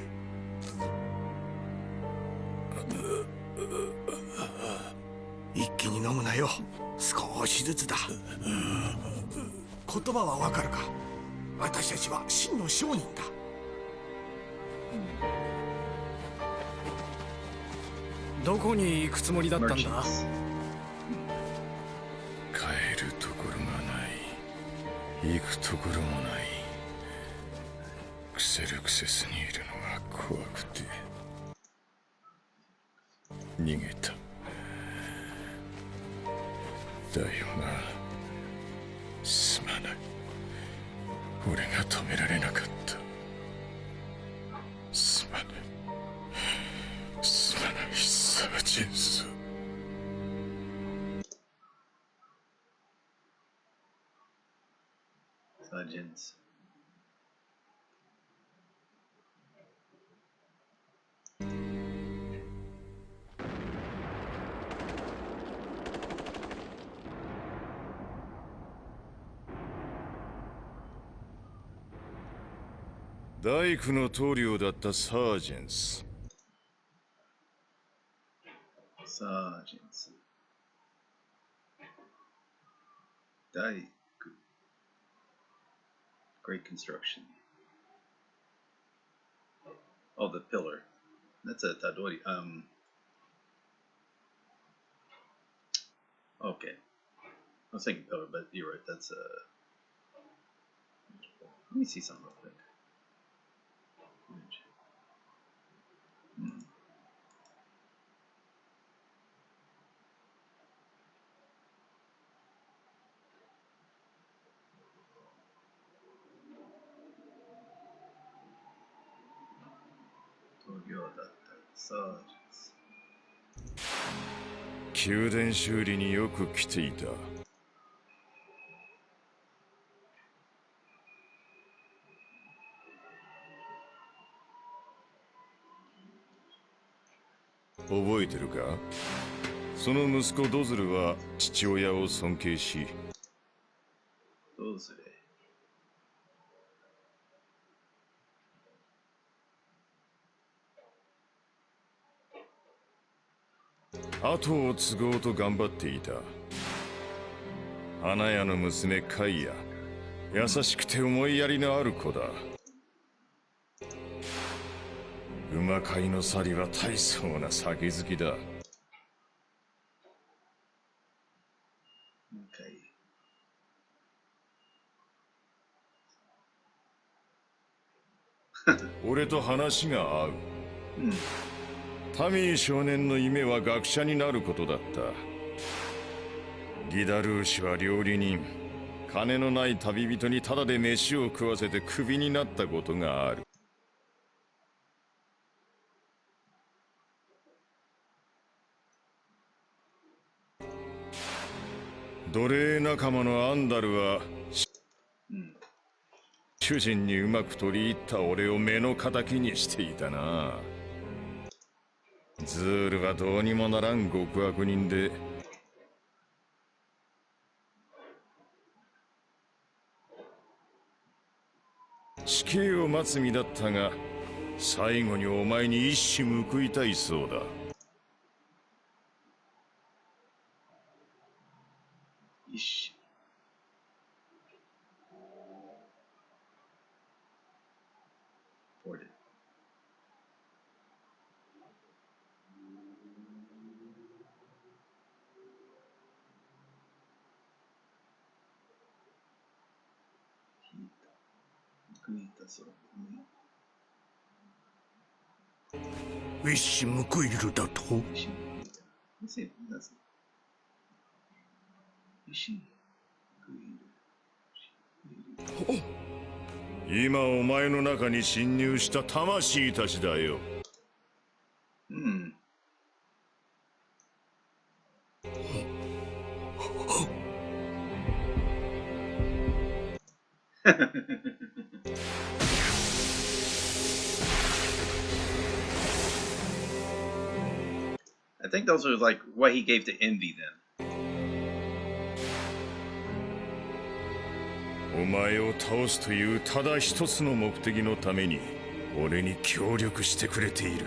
一気に飲むなよ。少しずつだ。言葉はわかるか。私たちは真の商人だ。どこに行くつもりだったんだ。帰るところがない。行くところもない。クセルクセスにいるのが怖くて逃げた。だよな。すまない。俺が止められなかった。すまない。すまない、サージェンス。Sergeants. Daiku の棟梁だったサージェンス。Sergeants. Daiku. Great construction. Oh, the pillar. That's a Tadori. Okay. I was thinking pillar, but you're right. That's a. Let me see something real quick. Sergeants. 宮殿修理によく来ていた。覚えてるか？その息子ドズルは父親を尊敬し、ドズル。後を継ごうと頑張っていた。花屋の娘カイヤ、優しくて思いやりのある子だ。馬飼いのサリは大層な酒好きだ。俺と話が合う。タミー少年の夢は学者になることだった。ギダルーシは料理人。金のない旅人にタダで飯を食わせてクビになったことがある。奴隷仲間のアンダルは、主人にうまく取り入った俺を目の敵にしていたな。ズールはどうにもならん極悪人で、死刑を待つ身だったが、最後にお前に一矢報いたいそうだ。一矢。ウィッシュムクイルだと？今お前の中に侵入した魂たちだよ。I think those are like what he gave to Envy then. お前を倒すというただ一つの目的のために俺に協力してくれている。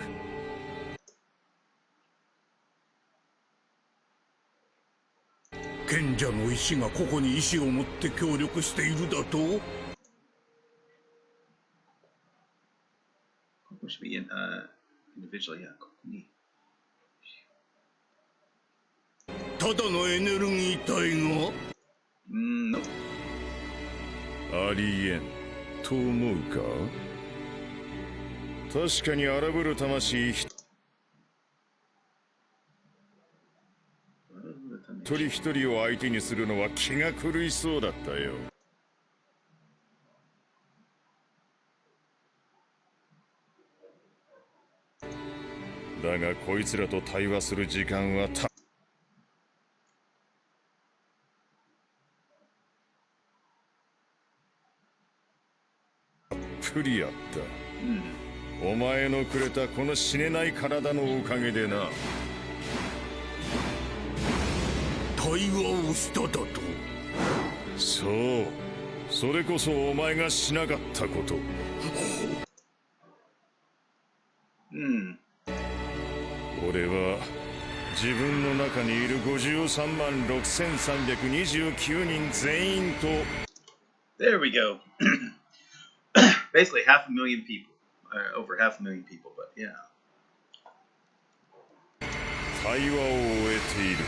賢者の石がここに石を持って協力しているだと？ここ should be in individual, yeah. ここに。ただのエネルギー体が？No. ありえんと思うか？確かに荒ぶる魂一人一人を相手にするのは気が狂いそうだったよ。だがこいつらと対話する時間はたっぷりあった、お前のくれたこの死ねない体のおかげでな。対話をしただと。そう、それこそお前がしなかったこと。俺は自分の中にいる53万6329人全員と There we go. Basically 500,000 people, over 500,000 people, but yeah. 対話を終えている。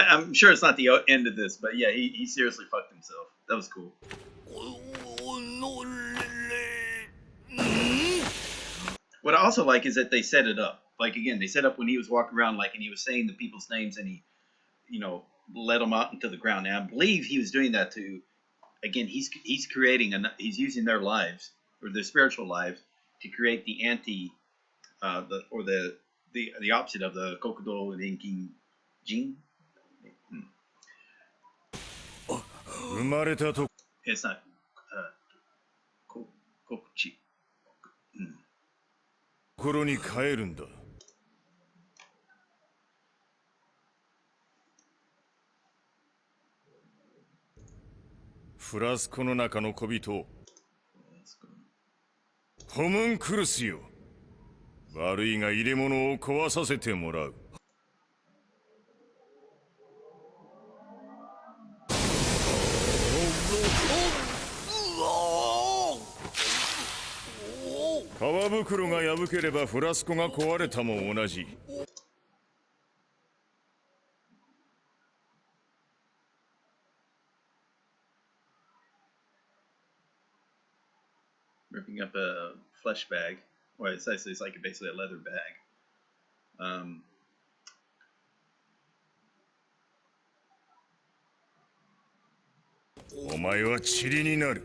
I'm sure it's not the end of this, but yeah, he seriously fucked himself. That was cool. What I also like is that they set it up. Like again, they set up when he was walking around, like, and he was saying the people's names, and he, let them out into the ground. And I believe he was doing that to, again, he's creating he's using their lives or their spiritual lives to create the the opposite of the Kokudo Renkin Jin. It's not Kokuchi. 心に帰るんだ。フラスコの中の小人、ホムンクルスよ。悪いが入れ物を壊させてもらう。皮袋が破ければフラスコが壊れたも同じ。Ripping up a flesh bag. Well, it's like basically a leather bag.「お前は塵になる。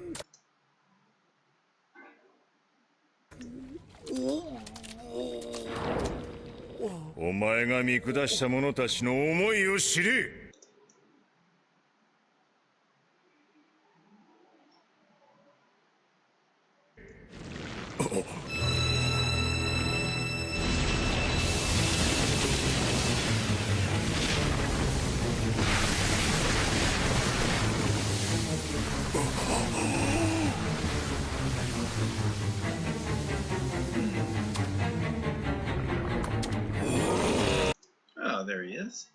お前が見下した者たちの思いを知れ。」Oh, there he is.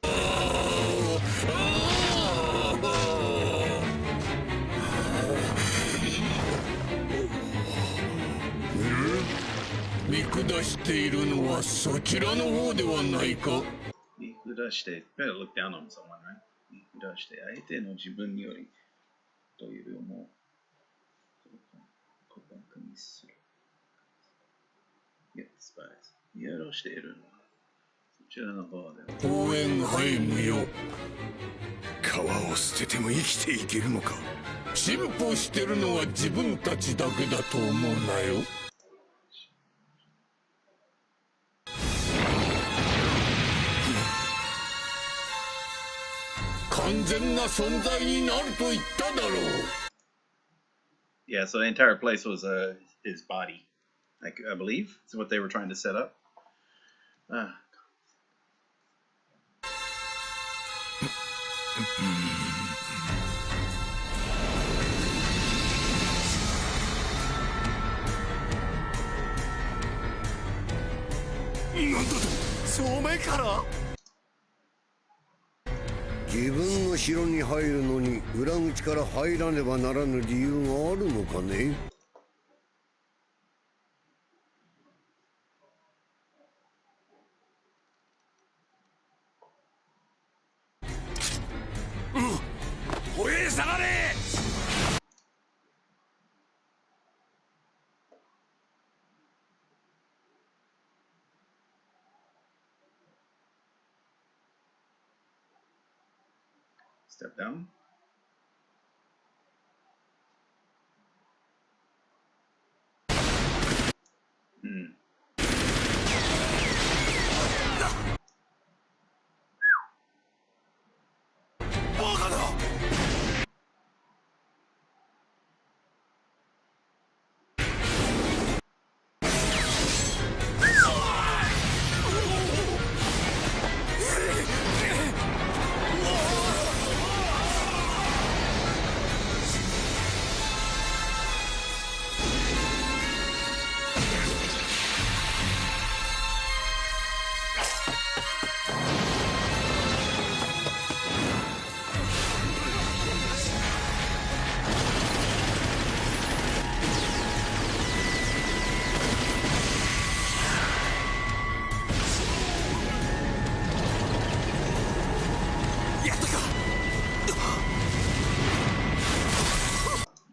見下しているのはそちらの方ではないか。見下して、better look down on someone, right? 見下して、相手の自分よりというよりも、告白にする。いや、スパイス。やろうしているのは、そちらの方で。ホーエンハイムよ。皮を捨てても生きていけるのか。進歩してるのは自分たちだけだと思うなよ。完全な存在になると言っただろう。Yeah, so the entire place was his body, I believe. Is what they were trying to set up. なんだと、正面から自分の城に入るのに裏口から入らねばならぬ理由があるのかね。歩兵下がれ。Step down.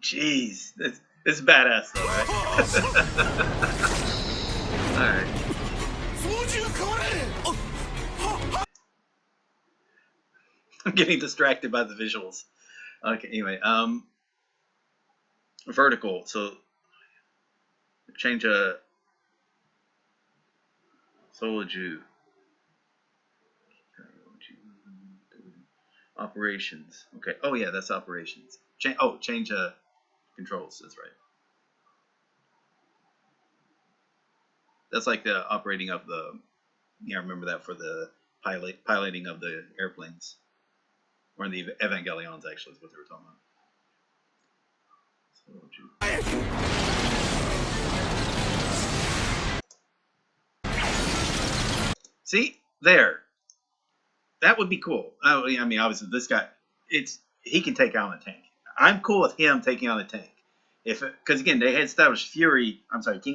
Jeez, it's badass though, right? Alright. I'm getting distracted by the visuals. Okay, anyway, vertical, so change a Soloju. Operations. Okay. Oh yeah, that's operations. Change controls. That's right. That's like the operating of the. Yeah, I remember that for the piloting of the airplanes, or in the Evangelions actually is what they were talking about. See there. That would be cool. I mean, obviously, this guy, he can take on a tank. I'm cool with him taking on a tank. Because again, they had established King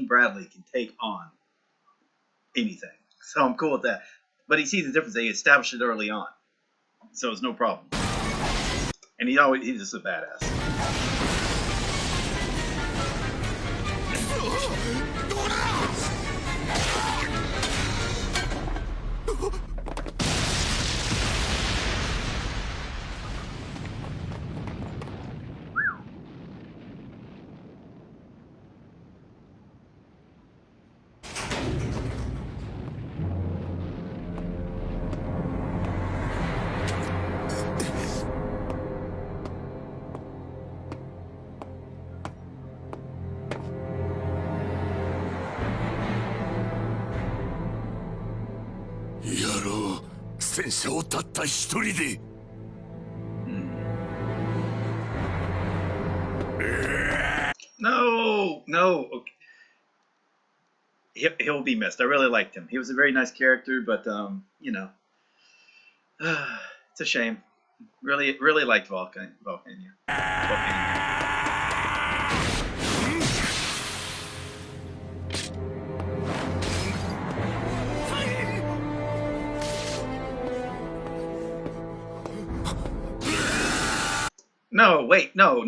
Bradley can take on anything. So I'm cool with that. But he sees the difference. They established it early on. So it's no problem. And he's just a badass. No. Okay. He'll be missed. I really liked him. He was a very nice character, but you know, it's a shame. Really liked Volcania. No, wait, no.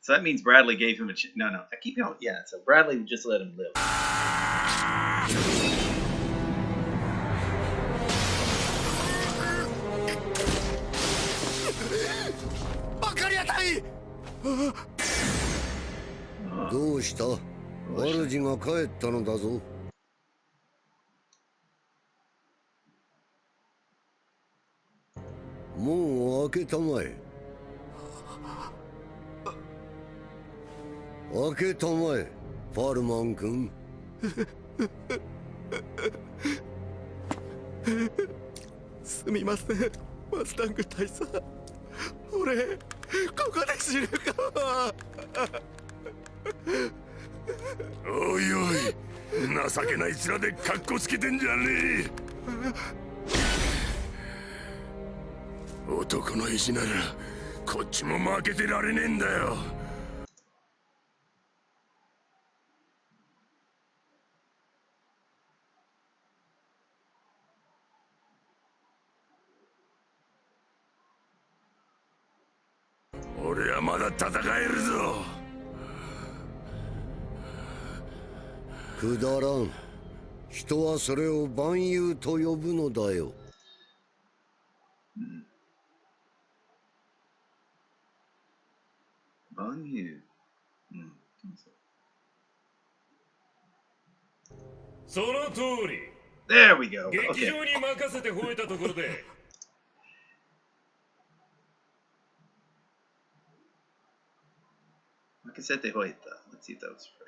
So that means Bradley gave him a no. I keep going. Yeah, so Bradley just let him live.どうした？主が帰ったのだぞ。もう開けたまえ。開けたまえ、ファルマン君。すみません、マスタング大佐。俺、ここで死ぬかも。おいおい、情けない面でカッコつけてんじゃねえ。男の意地ならこっちも負けてられねえんだよ。俺はまだ戦えるぞ。くだらん。人はそれを蛮勇と呼ぶのだよ。蛮勇。その通り。There we go. 劇場に任せて吠えたところで。任せて吠えた。Let's see if that was phrased.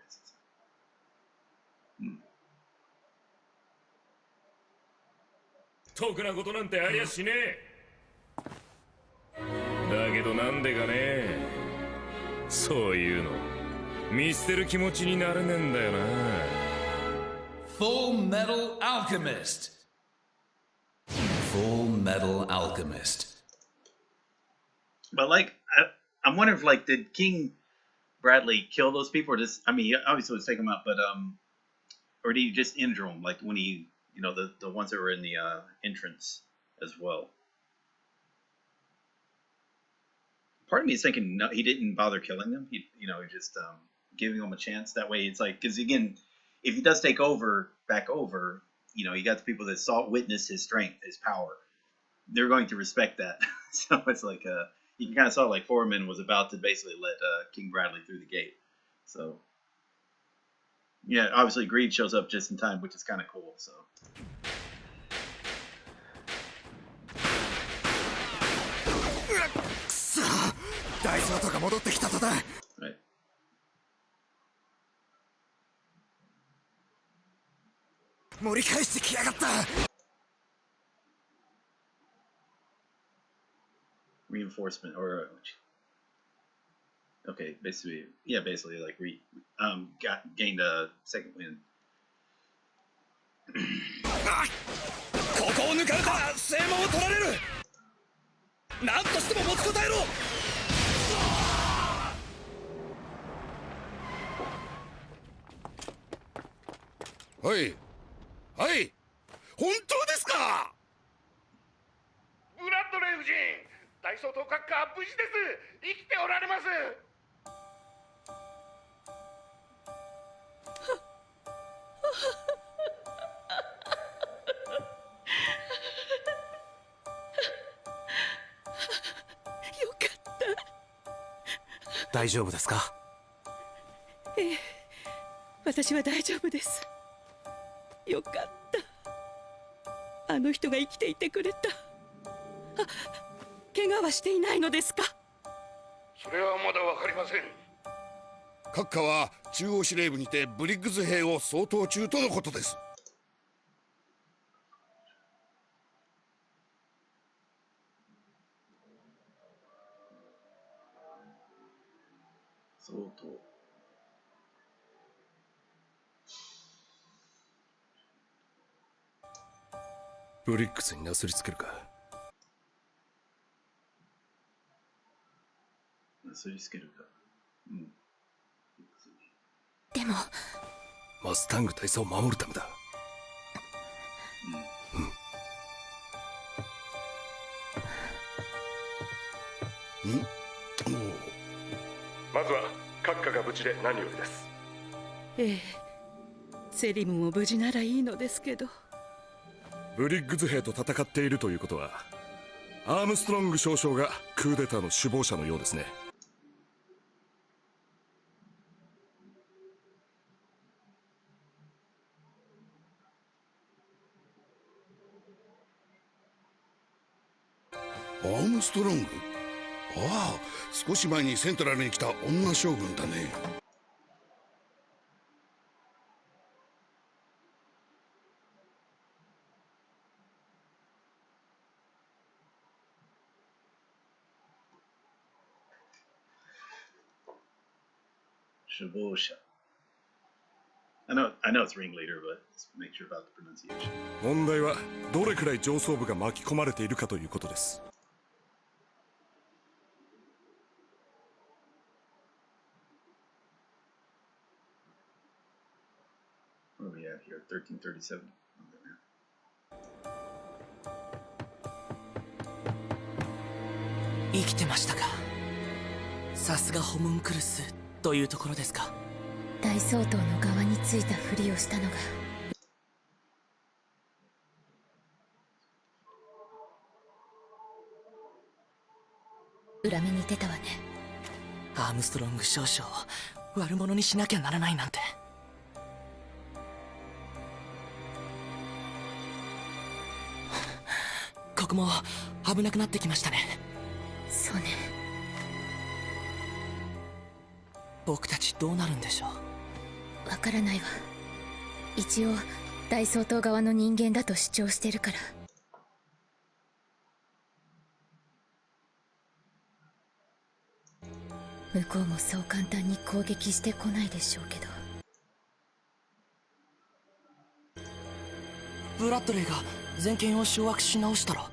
得なことなんてありゃしねえ。だけどなんでかね、そういうの見捨てる気持ちになれねえんだよな。Fullmetal Alchemist. Fullmetal Alchemist. But like, I'm wondering if like, did King Bradley kill those people, or just? I mean, obviously let's take them out, but or did he just injure them, like when he, you know, the ones that were in the entrance as well? Part of me is thinking no, he didn't bother killing them. He, you know, just giving them a chance. That way, it's like, because again, if he does take back over, you know, you got the people that witnessed his strength, his power. They're going to respect that. So it's like, you kind of saw like Foreman was about to basically let King Bradley through the gate. So, yeah, obviously Greed shows up just in time, which is kind of cool. So. 大将とか戻ってきたとだ。盛り返してきやがった。Reinforcement or okay, basically, yeah, basically like gained a second win. ここを抜かれたら正門を取られる。何としても持ちこたえろ。はいはい、本当ですか。ブラッドレイ夫人、大将と閣下無事です。生きておられます。よかった。大丈夫ですか。ええ、私は大丈夫です。よかった。あの人が生きていてくれた。怪我はしていないのですか。それはまだわかりません。閣下は中央司令部にてブリッグズ兵を掃討中とのことです。相当。ブリックスになすりつけるか。なすりつけるか。うん。でもマスタング大佐を守るためだ。まずは閣下が無事で何よりです。ええ、セリムも無事ならいいのですけど。ブリッグズ兵と戦っているということは、アームストロング少将がクーデターの首謀者のようですね。アームストロング？ああ、少し前にセントラルに来た女将軍だね。首謀者。I know it's ringleader, but let's make sure about the pronunciation. 問題はどれくらい上層部が巻き込まれているかということです。have here? 1337. 生きてましたか。さすがホムンクルスというところですか。大総統の側についたふりをしたのが裏目に出たわね。アームストロング少々悪者にしなきゃならないなんて。ここも危なくなってきましたね。そうね。僕たちどうなるんでしょう。わからないわ。一応大総統側の人間だと主張してるから。向こうもそう簡単に攻撃してこないでしょうけど。ブラッドレーが全権を掌握し直したら。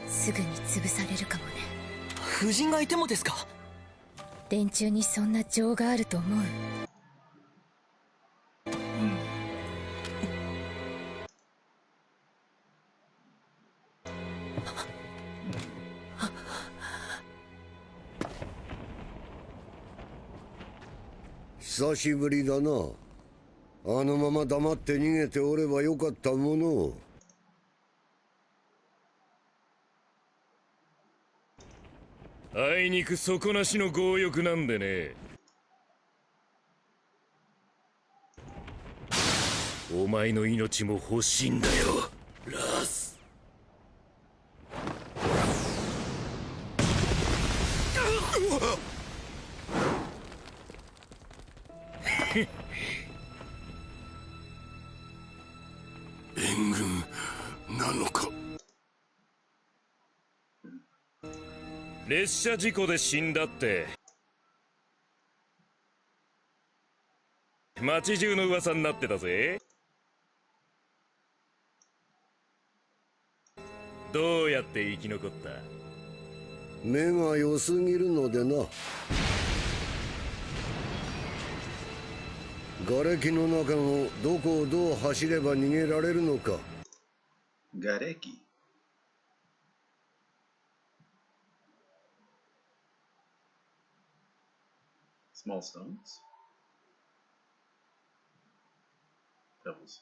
すぐに潰されるかもね。夫人がいてもですか。連中にそんな情があると思う。久しぶりだな。あのまま黙って逃げておればよかったものを。あいにく底なしの強欲なんでね。お前の命も欲しいんだよ、ラス。援軍なのか。列車事故で死んだって街中の噂になってたぜ。どうやって生き残った？目が良すぎるのでな。瓦礫の中のどこをどう走れば逃げられるのか。瓦礫。Small stones. Pebbles.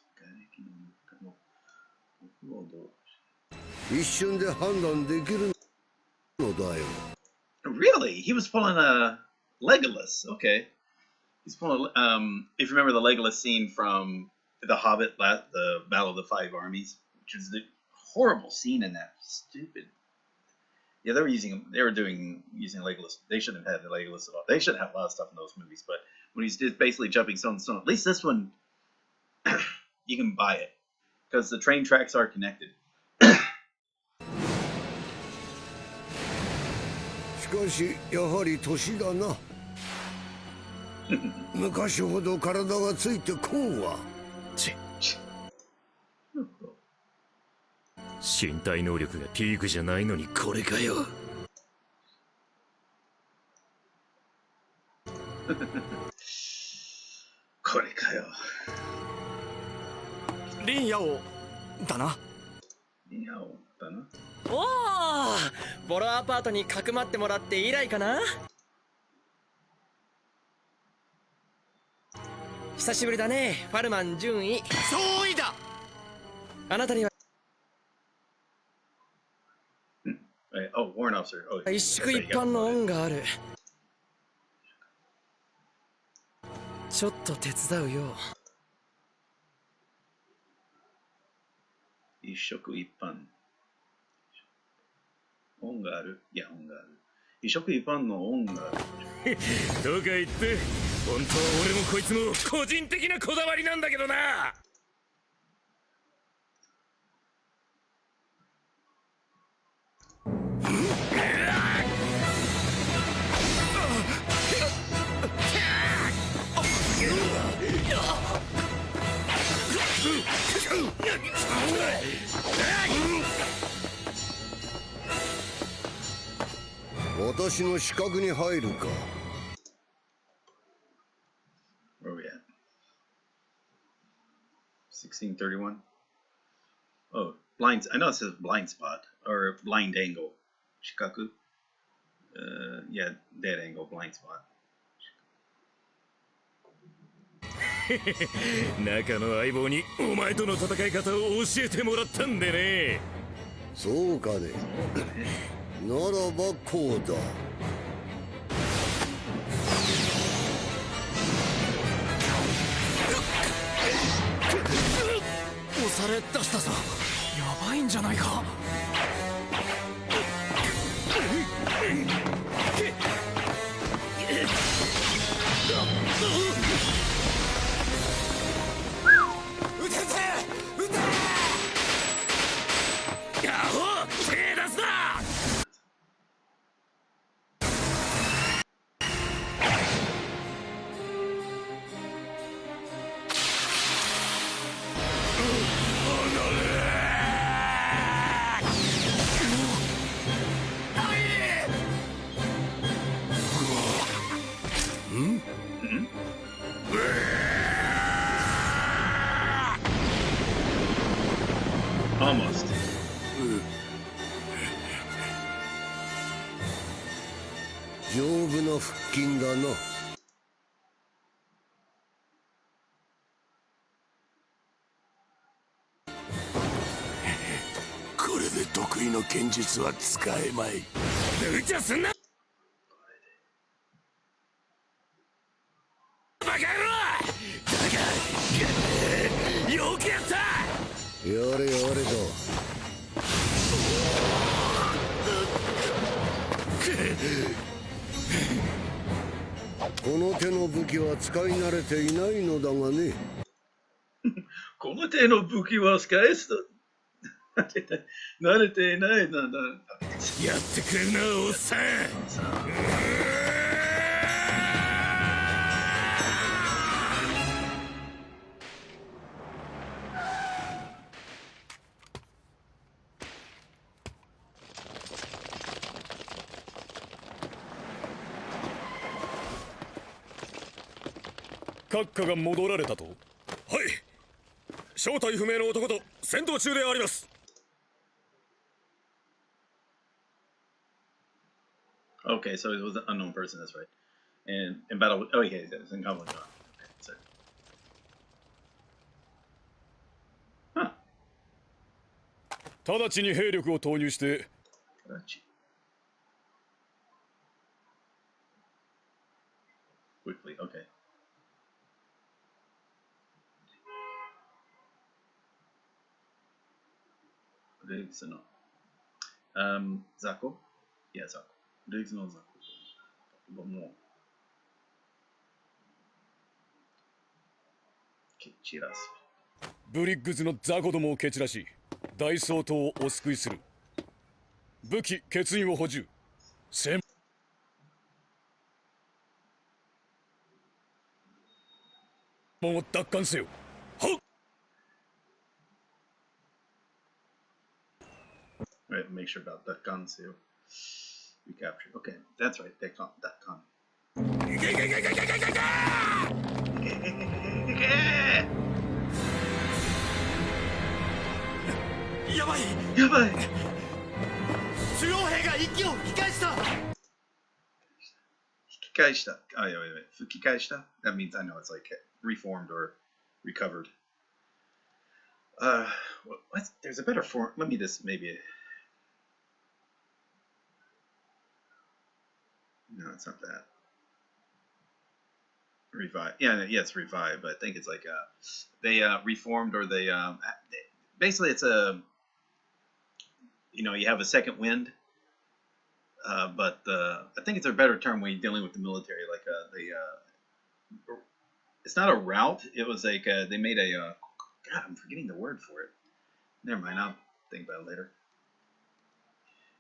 一瞬で判断できるのだよ。Really? He was pulling a Legolas. Okay. He's pulling. If you remember the Legolas scene from The Hobbit, the Battle of the Five Armies, which is the horrible scene in that stupid. Yeah, they were using Legolas. They shouldn't have had the Legolas at all. They should have a lot of stuff in those movies. But when he's just basically jumping stone to stone, at least this one, you can buy it because the train tracks are connected. しかしやはり年だな。昔ほど体がついてこんわ。身体能力がピークじゃないのにこれかよ。これかよ。リンヤオだな。リンヤオだな。おお、ボロアパートにかくまってもらって以来かな。久しぶりだね、ファルマン順位。そういだ。あなたには一宿一般の恩がある。ちょっと手伝うよ。一食一般。恩がある。いや、恩がある。一食一般の恩がある。とか言って、本当は俺もこいつも個人的なこだわりなんだけどな。私の資格に入るか。Where are we at? 1631. Oh, blind. I know it says blind spot or blind angle. Shikaku. Yeah, dead angle, blind spot. 中の相棒にお前との戦い方を教えてもらったんでね。そうかね。ならばこうだ。押され出したぞ。やばいんじゃないか。撃て撃て。ヤホー、手出すな。Almost. 丈夫な腹筋だな。これで得意の剣術は使えまい。無茶すんな。バカ野郎。だが、よくやった。やれやれだ。この手の武器は使い慣れていないのだがね。この手の武器は使えすと慣れていないなんだ。やってくれるな、おっさん。閣下が戻られたと。はい。正体不明の男と戦闘中であります。Okay, so it was an unknown person, that's right. And in battle with, oh yeah, it's in combat with John. Okay, so. Huh. 直ちに兵力を投入して。Quickly, okay. Riggs no. Zako? Yeah, Zako. Riggs no Zako. But more. Kechiras. ブリッグズの雑魚どもを蹴散らし、大総統をお救いする。武器欠員を補充。専門を奪還せよ。はっ。Right, make sure about that gun too. Recaptured. Okay, that's right. That gun. Yabai! やばい。主要兵が息を吹き返した。引き返した。Oh, yeah, wait. 吹き返した? That means I know it's like reformed or recovered. What? There's a better form. Let me just maybe. No, it's not that. Revive. Yeah, it's revive, but I think it's like they reformed or they basically it's a you have a second wind, but I think it's a better term when you're dealing with the military. Like it's not a route. It was like they made a God, I'm forgetting the word for it. Never mind, I'll think about it later.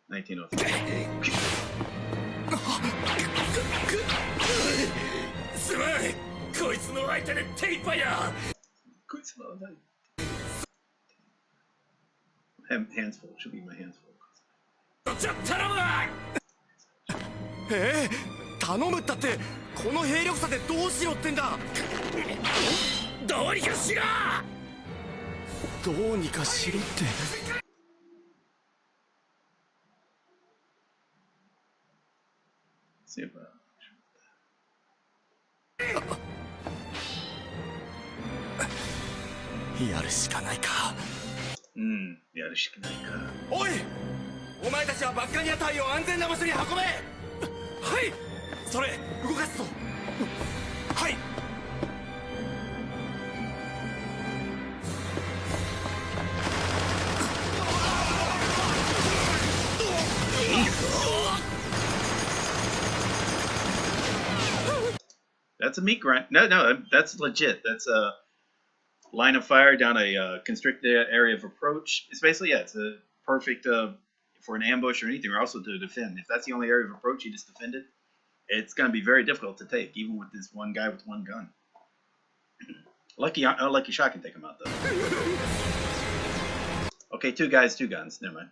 1903. すまん、こいつの相手で手一杯や。こいつの相手。Hands full. Should be my hands full. じゃ頼むな。頼むったってこの兵力差でどうしろってんだ。どうにかしろ。どうにかしろって。やるしかないか。やるしかないか。おい、お前たちはバッカニア隊を安全な場所に運べ。はい、それ動かすぞ。はい。That's a meat grind. No, that's legit. That's a line of fire down a constricted area of approach. It's basically, yeah, it's a perfect for an ambush or anything, or also to defend. If that's the only area of approach, you just defend it. It's going to be very difficult to take, even with this one guy with one gun. Lucky shot can take him out, though. Okay, 2 guys, 2 guns. Never mind.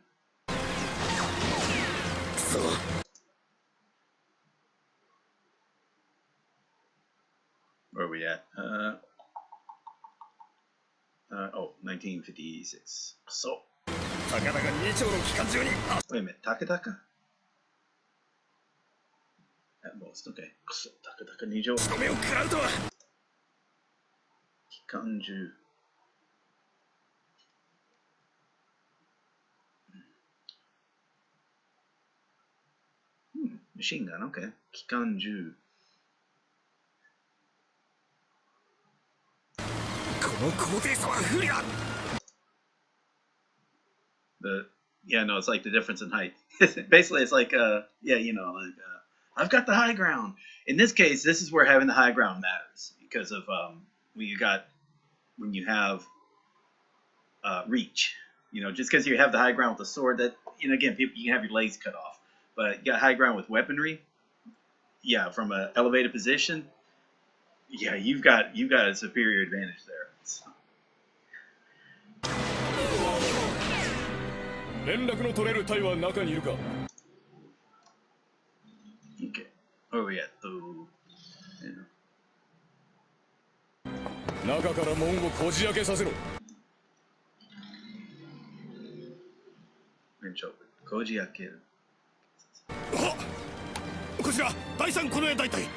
Where are we at? 1956. So. Wait a minute, Takataka? At most, okay. Takataka 2条。機関銃。Machine gun, okay. 機関銃。Yeah, no, it's like the difference in height. Basically, it's like, I've got the high ground. In this case, this is where having the high ground matters because of when you have reach. Just because you have the high ground with the sword, that again, you can have your legs cut off, but you got high ground with weaponry. Yeah, from an elevated position. Yeah, you've got a superior advantage there. So. 連絡の取れる隊は中にいるか。Okay. Where are we at? 中から門をこじ開けさせろ。こじ開ける。こちら第3近衛大隊。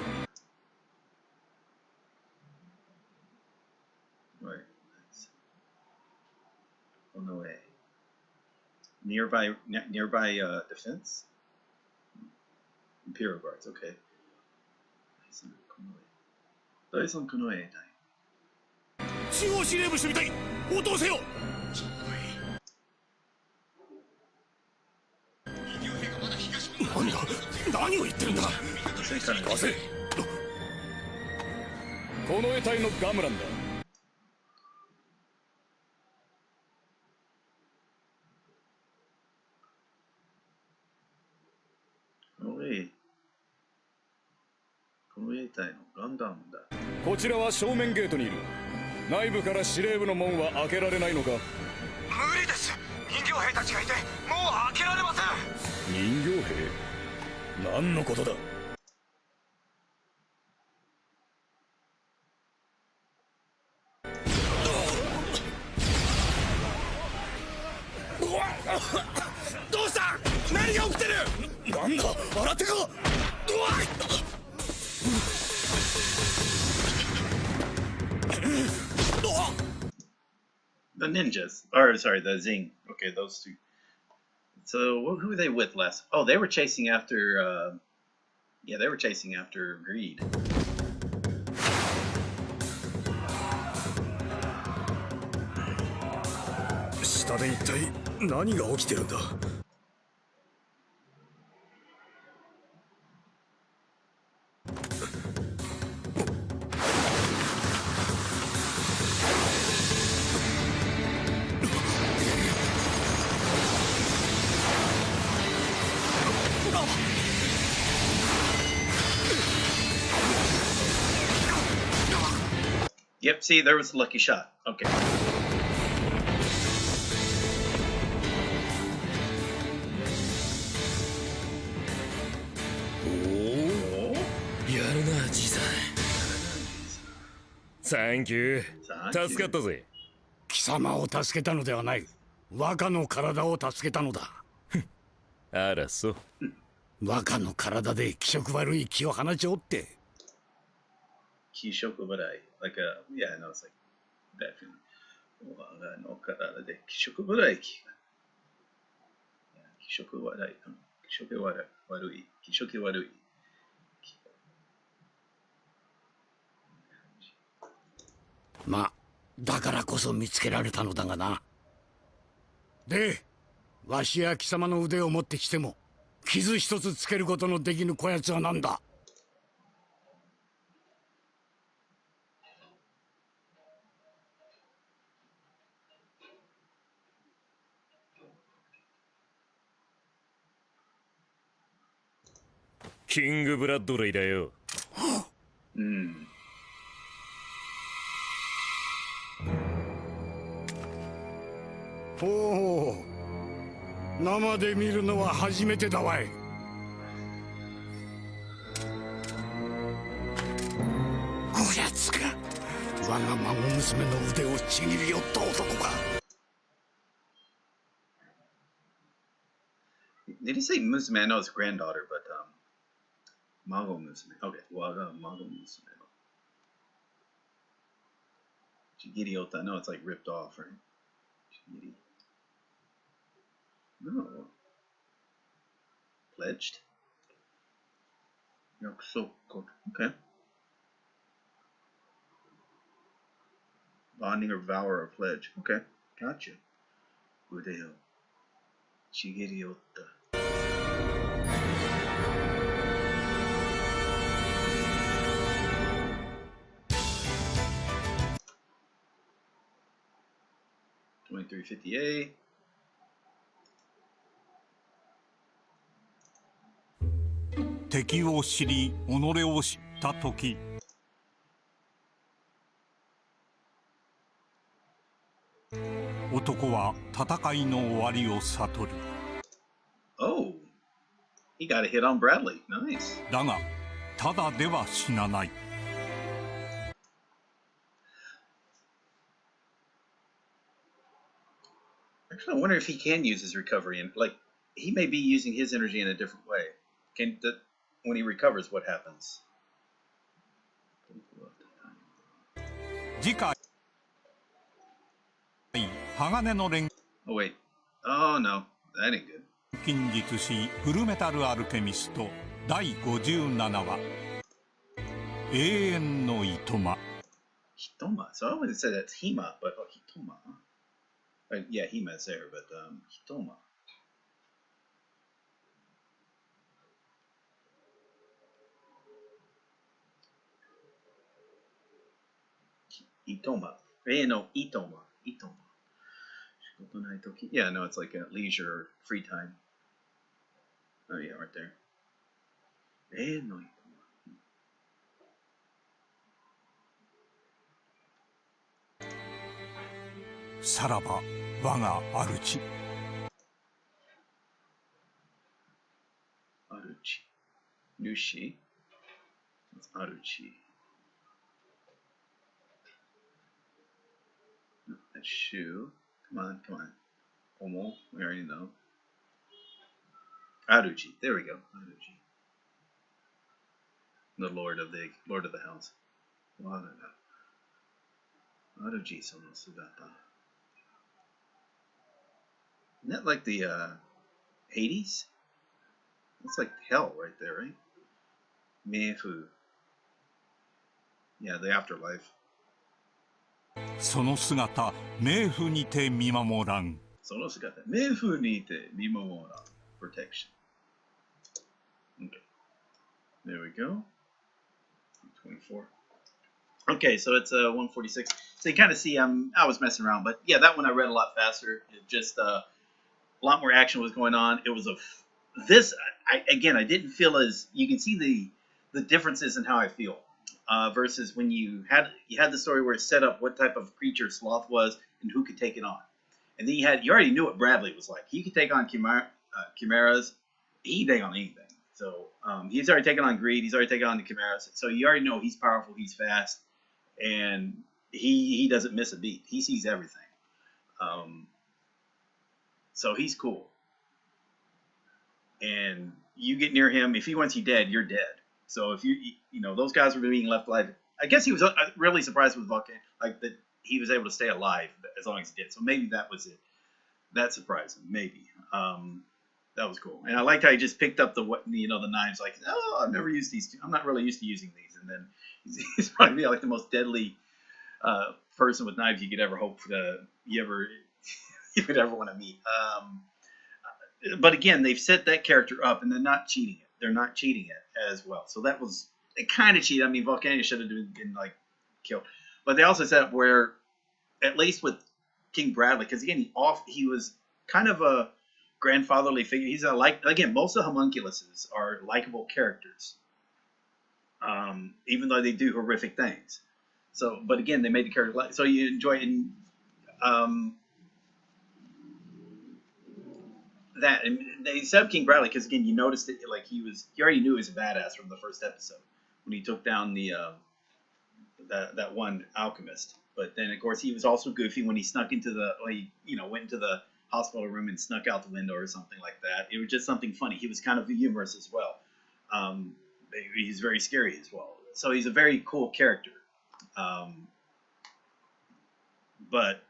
On the way. Nearby defense? Imperial guards, okay. 第3近衛隊。中央司令部守備隊、応答せよ。何を言ってるんだ。この衛隊のガムランだ。この衛隊のガンダムだ。こちらは正面ゲートにいる。内部から司令部の門は開けられないのか。無理です。人形兵たちがいてもう開けられません。人形兵？何のことだ。どうした？何が起きてる？なんだ、洗ってこ。The ninjas, or sorry, the Zing. Okay, those 2. So who were they with last? Oh, they were chasing after. Yeah, they were chasing after Greed. 下で一体何が起きてるんだ。Yep, see, there was a lucky shot. Okay. サンキュー。助かったぜ。貴様を助けたのではない。若の体を助けたのだ。あらそう。若の体で気色悪い気を放ちおって。気色悪い。Like yeah, I know it's like that feeling. 若の体で気色悪い気。気色悪い。気色悪い。気色悪い。まあ、だからこそ見つけられたのだがな。で、わしや貴様の腕を持ってきても傷一つつけることのできぬこやつは何だ。キングブラッドレイだよ。うん。おお、生で見るのは初めてだわい。こやつが我が孫娘の腕をちぎり寄った男か。Did he say musume? I know it's granddaughter, but mago musume. Okay, waga mago musume. Chigiri ota. No, it's like ripped off, right? Chigiri. No. Pledged. Yakusoko. Okay. Bonding or vow or a pledge. Okay. Gotcha. Udeo. Chigiri ota. $23.58. 敵を知り己を知った時、男は戦いの終わりを悟る。 Oh, he got a hit on Bradley. Nice. だがただでは死なない。 Actually, I wonder if he can use his recovery and like he may be using his energy in a different way. When he recovers, what happens? 次回鋼の錬 Oh wait. Oh no, that ain't good. 金術師フルメタルアルケミスト第57話永遠の糸間。 Hitoma. So I wouldn't say that's Hima, but Hitoma. Yeah, Hima's there, but Hitoma. Itoma. No, Itoma. Itoma. Yeah, no, it's like a leisure or free time. Oh yeah, right there. No, Itoma. さらば我が主。 Aruchi. Nushi. It's Aruchi. That's Shu. Come on, come on. Omo, we already know. Aruchi. There we go. Aruchi. The Lord of the House. Aruchi sono sugata. Isn't that like the Hades? That's like hell right there, right? Mefu. Yeah, the afterlife. その姿、冥府にて見守らん。その姿、冥府にて見守らん。Protection. Okay. There we go. 24. Okay, so it's 146. So you kind of see I was messing around, but yeah, that one I read a lot faster. It just a lot more action was going on. It was I didn't feel as you can see the differences in how I feel versus when you had the story where it set up what type of creature Sloth was and who could take it on, and then you already knew what Bradley was like. He could take on chimeras. He could take on anything. So he's already taken on greed. He's already taken on the chimeras. So you already know he's powerful. He's fast. and he doesn't miss a beat. He sees everything. So he's cool. And you get near him, if he wants you dead, you're dead. So if you know, those guys were being left alive. I guess he was really surprised with Volcano, like that he was able to stay alive as long as he did. So maybe that was it. That surprised him, maybe. That was cool. And I liked how he just picked up the knives, like, oh, I've never used these. I'm not really used to using these. And then he's probably like the most deadly person with knives you could ever hope you would ever want to meet. But again, they've set that character up, and they're not cheating it. They're not cheating it as well. So that was kind of cheated. I mean, Volcano should have been like killed, but they also set up where, at least with King Bradley, because again, he was kind of a grandfatherly figure. He's again, most of the homunculuses are likable characters, even though they do horrific things. So, but again, they made the character so you enjoy it. And, that, and they set up King Bradley because again, you noticed it, like you already knew he was a badass from the first episode when he took down that one alchemist. But then of course he was also goofy when he snuck into went into the hospital room and snuck out the window or something like that. It was just something funny. He was kind of humorous as well. He's very scary as well. So he's a very cool character. But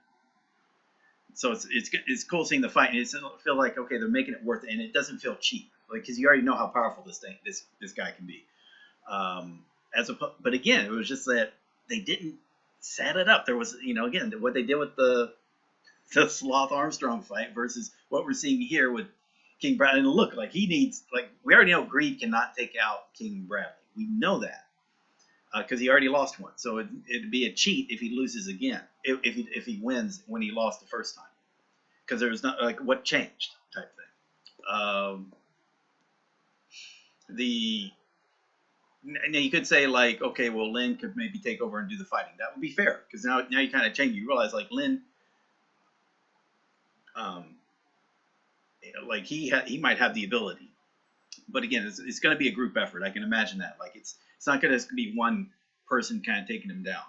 so it's cool seeing the fight, and it feel like, okay, they're making it worth it, and it doesn't feel cheap, like, because you already know how powerful this guy can be. But again, it was just that they didn't set it up. There was, again, what they did with the Sloth Armstrong fight versus what we're seeing here with King Bradley. And look, like, he needs, like, we already know Greed cannot take out King Bradley. We know that. Because he already lost one, so it'd be a cheat if he loses again. If he wins when he lost the first time, because there was not, like, what changed type thing. Now you could say, like, okay, well, Lin could maybe take over and do the fighting. That would be fair, because now you kind of change. You realize, like, Lin, like, he might have the ability, but again, it's going to be a group effort. I can imagine that. Like, it's not going to be one person kind of taking him down.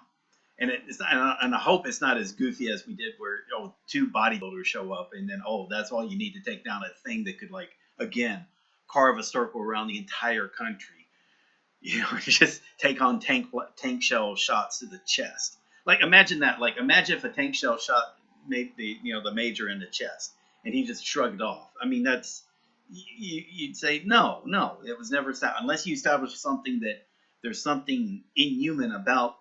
And and I hope it's not as goofy as we did where, two bodybuilders show up and then, that's all you need to take down a thing that could, like, again, carve a circle around the entire country. Just take on tank shell shots to the chest. Like, imagine that. Like, imagine if a tank shell shot made the major in the chest and he just shrugged off. I mean, that's, you'd say, no, it was never established. Unless you establish something that there's something inhuman about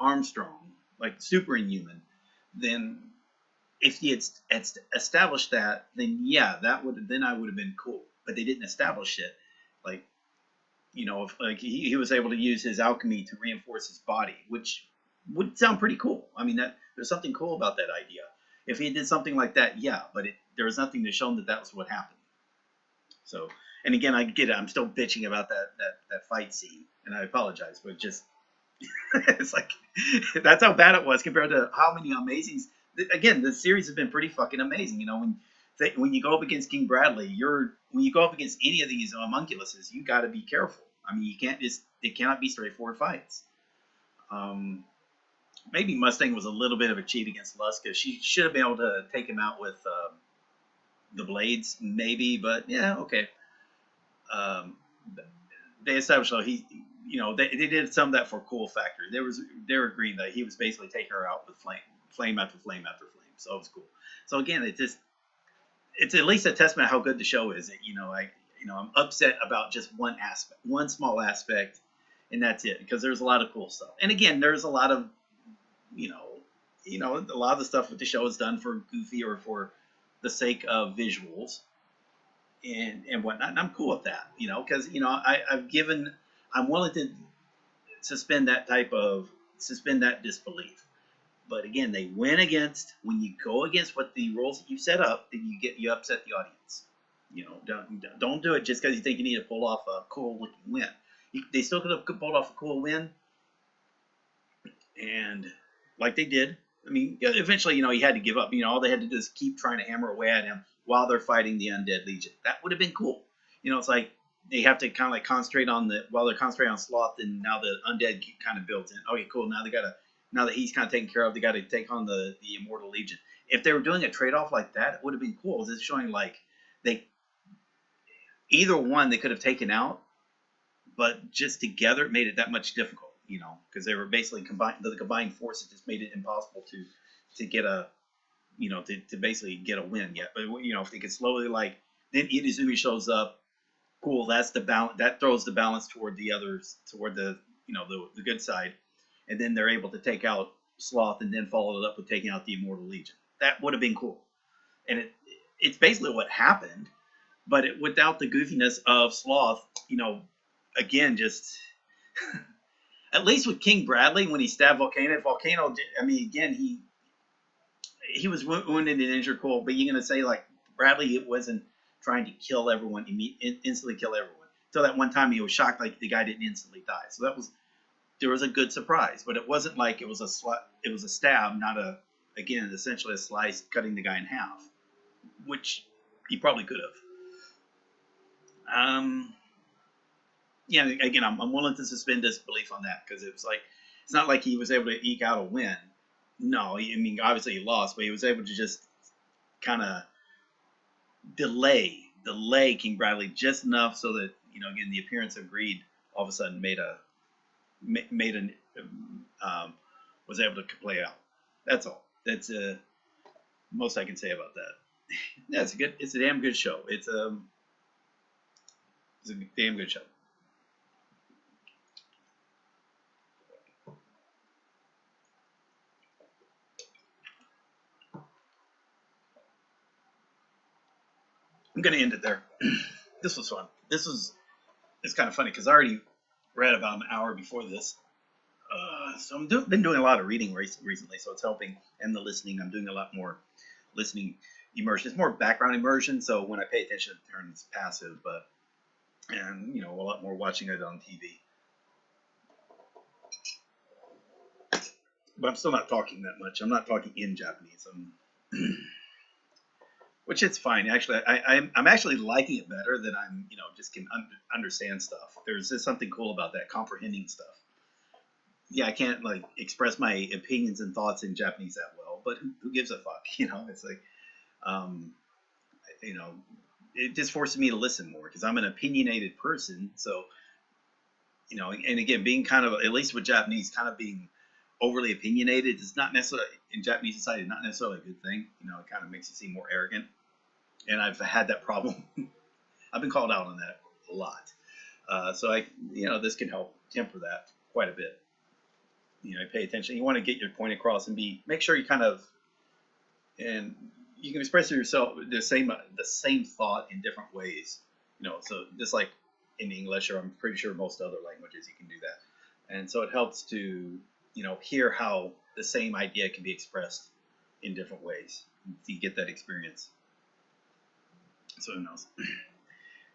Armstrong, like super inhuman, then if he had established that, then yeah, I would have been cool. But they didn't establish it. Like, if, like, he was able to use his alchemy to reinforce his body, which would sound pretty cool. I mean, there's something cool about that idea. If he did something like that, yeah, but there was nothing to show that was what happened. So, and again, I get it. I'm still bitching about that fight scene, and I apologize, but just it's like that's how bad it was compared to how many amazing. Again, the series has been pretty fucking amazing. When you go up against King Bradley, when you go up against any of these homunculuses, you got to be careful. I mean, it cannot be straightforward fights. Maybe Mustang was a little bit of a cheat against Luska. She should have been able to take him out with the blades, maybe, but yeah, okay. They established they did some of that for cool factor. They were agreeing that he was basically taking her out with flame after flame after flame. So it was cool. So again, it's at least a testament how good the show is. I'm upset about just one small aspect, and that's it, because there's a lot of cool stuff. And again, there's a lot of a lot of the stuff with the show is done for goofy or for the sake of visuals and whatnot, and I'm cool with that, because I'm willing to suspend that disbelief. But again, they went against, when you go against what the rules that you set up, then you upset the audience. Don't do it just because you think you need to pull off a cool looking win. They still could have pulled off a cool win, and like they did. I mean, eventually, he had to give up. All they had to do is keep trying to hammer away at him while they're fighting the Undead Legion. That would have been cool. It's like they have to kind of like concentrate on while they're concentrating on Sloth, and now the Undead kind of builds in. Okay, cool. Now they got to now that he's kind of taken care of, they got to take on the Immortal Legion. If they were doing a trade-off like that, it would have been cool. It's showing like either one they could have taken out, but just together it made it that much difficult, you know, because they were basically combined. The combined forces just made it impossible to get a, you know, to basically get a win yet. But you know, if they could slowly like, then Inazumi shows up, cool. That's the balance. That throws the balance toward the others, toward the, you know, the good side, and then they're able to take out Sloth and then follow it up with taking out the Immortal Legion. That would have been cool, and it's basically what happened. But without the goofiness of Sloth, you know, again, just at least with King Bradley when he stabbed Volcano, I mean, again, he was wounded and injured, cool. But you're gonna say like Bradley wasn't trying to kill everyone, instantly kill everyone. So that one time he was shocked like the guy didn't instantly die. So there was a good surprise, but it wasn't like it was a stab, not again essentially a slice cutting the guy in half, which he probably could have. Yeah, again, I'm willing to suspend disbelief on that because it was like it's not like he was able to eke out a win. No, I mean obviously he lost, but he was able to just kind of delay King Bradley just enough so that, you know, again the appearance of greed all of a sudden was able to play out. That's all. That's most I can say about that. Yeah, it's a damn good show. It's a damn good show. I'm gonna end it there. This was fun. It's kind of funny because I already read about an hour before this. So been doing a lot of reading recently, so it's helping. And the listening, I'm doing a lot more listening immersion. It's more background immersion, so when I pay attention, it turns passive. And you know, a lot more watching it on TV. But I'm still not talking that much. I'm not talking in Japanese. Which it's fine. Actually, I'm actually liking it better than I'm, you know, just can understand stuff. There's just something cool about that, comprehending stuff. Yeah, I can't like express my opinions and thoughts in Japanese that well, but who gives a fuck? You know, it's like, you know, it just forces me to listen more because I'm an opinionated person. So, you know, and again, being kind of, at least with Japanese, kind of being overly opinionated is not necessarily, in Japanese society, not necessarily a good thing. You know, it kind of makes you seem more arrogant. And I've had that problem. I've been called out on that a lot. So you know, this can help temper that quite a bit. You know, pay attention. You want to get your point across and make sure you kind of, and you can express yourself the same thought in different ways. You know, so just like in English, or I'm pretty sure most other languages, you can do that. And so it helps to, you know, hear how the same idea can be expressed in different ways. You get that experience. So who knows?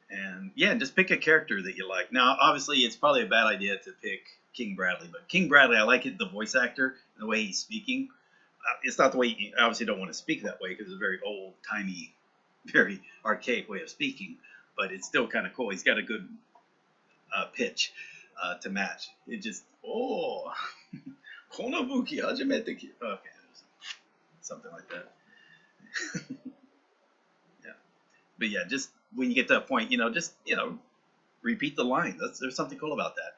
And yeah, just pick a character that you like. Now, obviously, it's probably a bad idea to pick King Bradley, but King Bradley, I like it, the voice actor, the way he's speaking. It's not the way you obviously don't want to speak that way because it's a very old-timey, very archaic way of speaking, but it's still kind of cool. He's got a good pitch to match. It just, oh, Konobuki hajimete ki. Okay, something like that. Yeah, but yeah, just when you get to that point, you know, just, you know, repeat the line. There's something cool about that.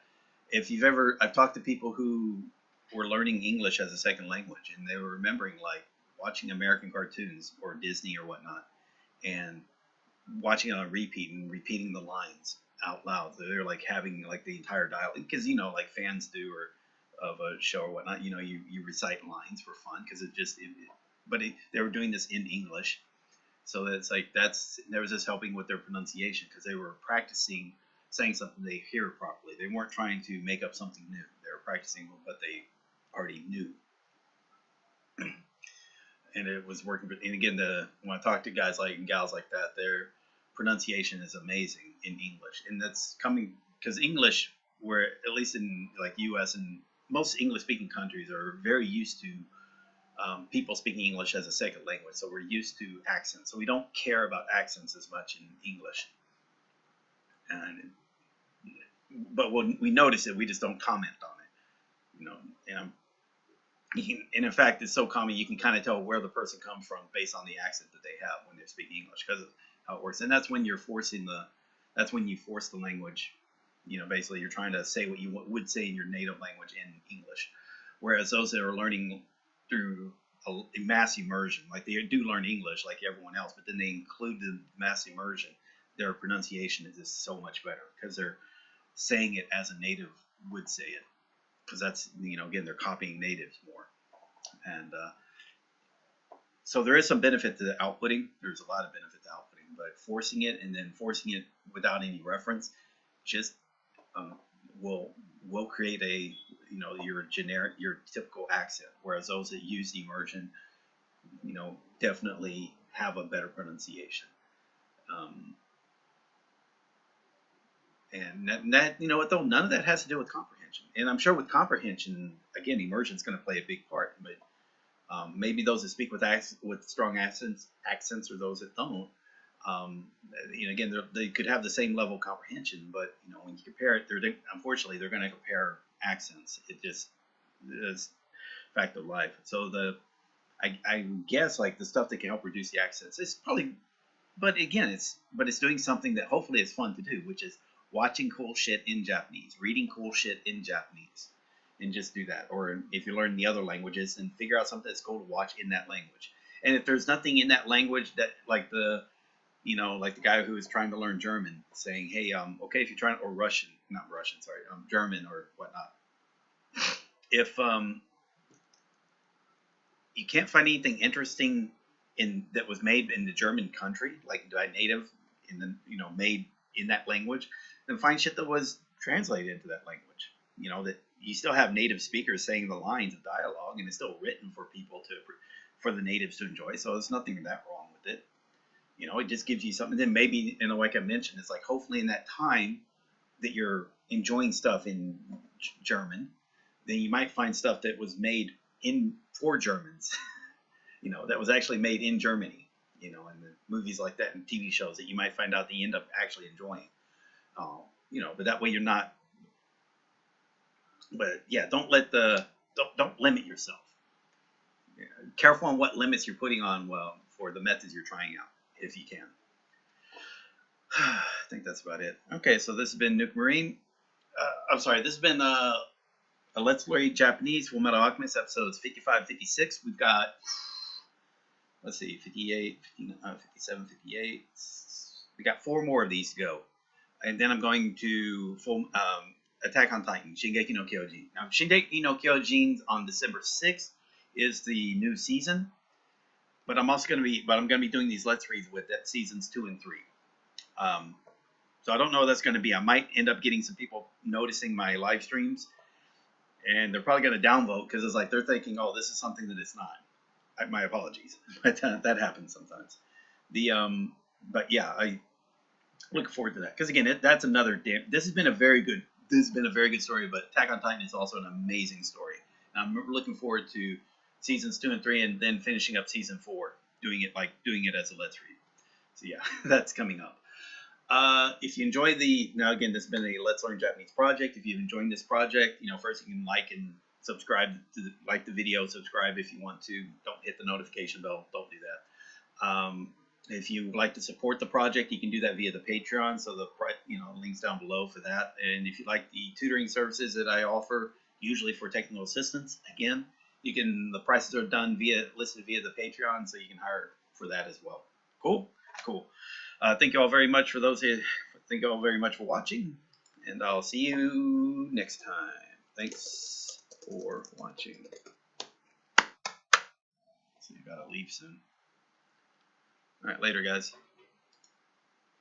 If you've ever, I've talked to people who were learning English as a second language, and they were remembering like watching American cartoons or Disney or whatnot, and watching it on repeat and repeating the lines out loud. So they're like having like the entire dialogue, because, you know, like fans do, or of a show or whatnot, you know, you recite lines for fun because they were doing this in English. So it's like there was this helping with their pronunciation because they were practicing saying something they hear properly. They weren't trying to make up something new. They were practicing what they already knew. And it was working. And again, when I talk to guys like and gals like that, their pronunciation is amazing in English. And that's coming because English, where at least in like US and most English-speaking countries, are very used to people speaking English as a second language. So we're used to accents. So we don't care about accents as much in English. But when we notice it, we just don't comment on it. You know, and and in fact, it's so common you can kind of tell where the person comes from based on the accent that they have when they're speaking English, because of how it works. And that's when you're forcing that's when you force the language. You know, basically you're trying to say what you would say in your native language in English. Whereas those that are learning through a mass immersion, like they do learn English like everyone else, but then they include the mass immersion, their pronunciation is just so much better because they're saying it as a native would say it. Because that's, you know, again, they're copying natives more. And so there is some benefit to the outputting. There's a lot of benefit to outputting, but forcing it and then forcing it without any reference just will create a, you know, your typical accent. Whereas those that use immersion, you know, definitely have a better pronunciation. And that, you know what though, none of that has to do with comprehension. And I'm sure with comprehension, again, immersion is going to play a big part. But maybe those that speak with strong accents, or those that don't, you know, again, they could have the same level of comprehension, but you know, when you compare it, unfortunately, they're going to compare accents. It just is fact of life. So I guess like the stuff that can help reduce the accents is probably, but again, it's doing something that hopefully is fun to do, which is watching cool shit in Japanese, reading cool shit in Japanese, and just do that. Or if you're learning the other languages, and figure out something that's cool to watch in that language. And if there's nothing in that language that, like the guy who is trying to learn German, saying, hey, okay, if you're trying, or German or whatnot. If you can't find anything interesting that was made in the German country, like by native, made in that language, then find shit that was translated into that language. You know, that you still have native speakers saying the lines of dialogue, and it's still written for people for the natives to enjoy. So there's nothing that wrong with it. You know, it just gives you something. Then maybe, like I mentioned, it's like hopefully in that time that you're enjoying stuff in German, then you might find stuff that was made for Germans. You know, that was actually made in Germany. You know, and the movies like that and TV shows that you might find out that you end up actually enjoying. You know, but that way you're not. But yeah, don't limit yourself. Yeah, careful on what limits you're putting on. Well, for the methods you're trying out, if you can. I think that's about it. Okay, so this has been Nuke Marine. I'm sorry, this has been a Let's Play Japanese Fullmetal Alchemist episodes 55, 56. We've got, let's see, 58, 59, 57, 58. We got 4 more of these to go. And then I'm going to Attack on Titan, Shingeki no Kyojin. Now, Shingeki no Kyojin on December 6th is the new season. But I'm going to be doing these Let's Reads with that seasons 2 and 3. So I don't know what that's going to be. I might end up getting some people noticing my live streams, and they're probably going to downvote because it's like they're thinking, oh, this is something that it's not. My apologies, but that happens sometimes. But yeah, I look forward to that because again, that's another this has been a very good story. But Attack on Titan is also an amazing story. And I'm looking forward to seasons 2 and 3, and then finishing up season 4, doing it as a Let's Read. So yeah, that's coming up. If you enjoy now again, this has been a Let's Learn Japanese project. If you've enjoyed this project, first you can like and subscribe like the video, subscribe if you want to. Don't hit the notification bell. Don't do that. If you would like to support the project, you can do that via the Patreon. So the links down below for that. And if you like the tutoring services that I offer, usually for technical assistance, again, the prices are listed via the Patreon, so you can hire for that as well. Cool. Thank you all very much Thank you all very much for watching, and I'll see you next time. Thanks for watching. So you gotta leave soon. All right, later, guys.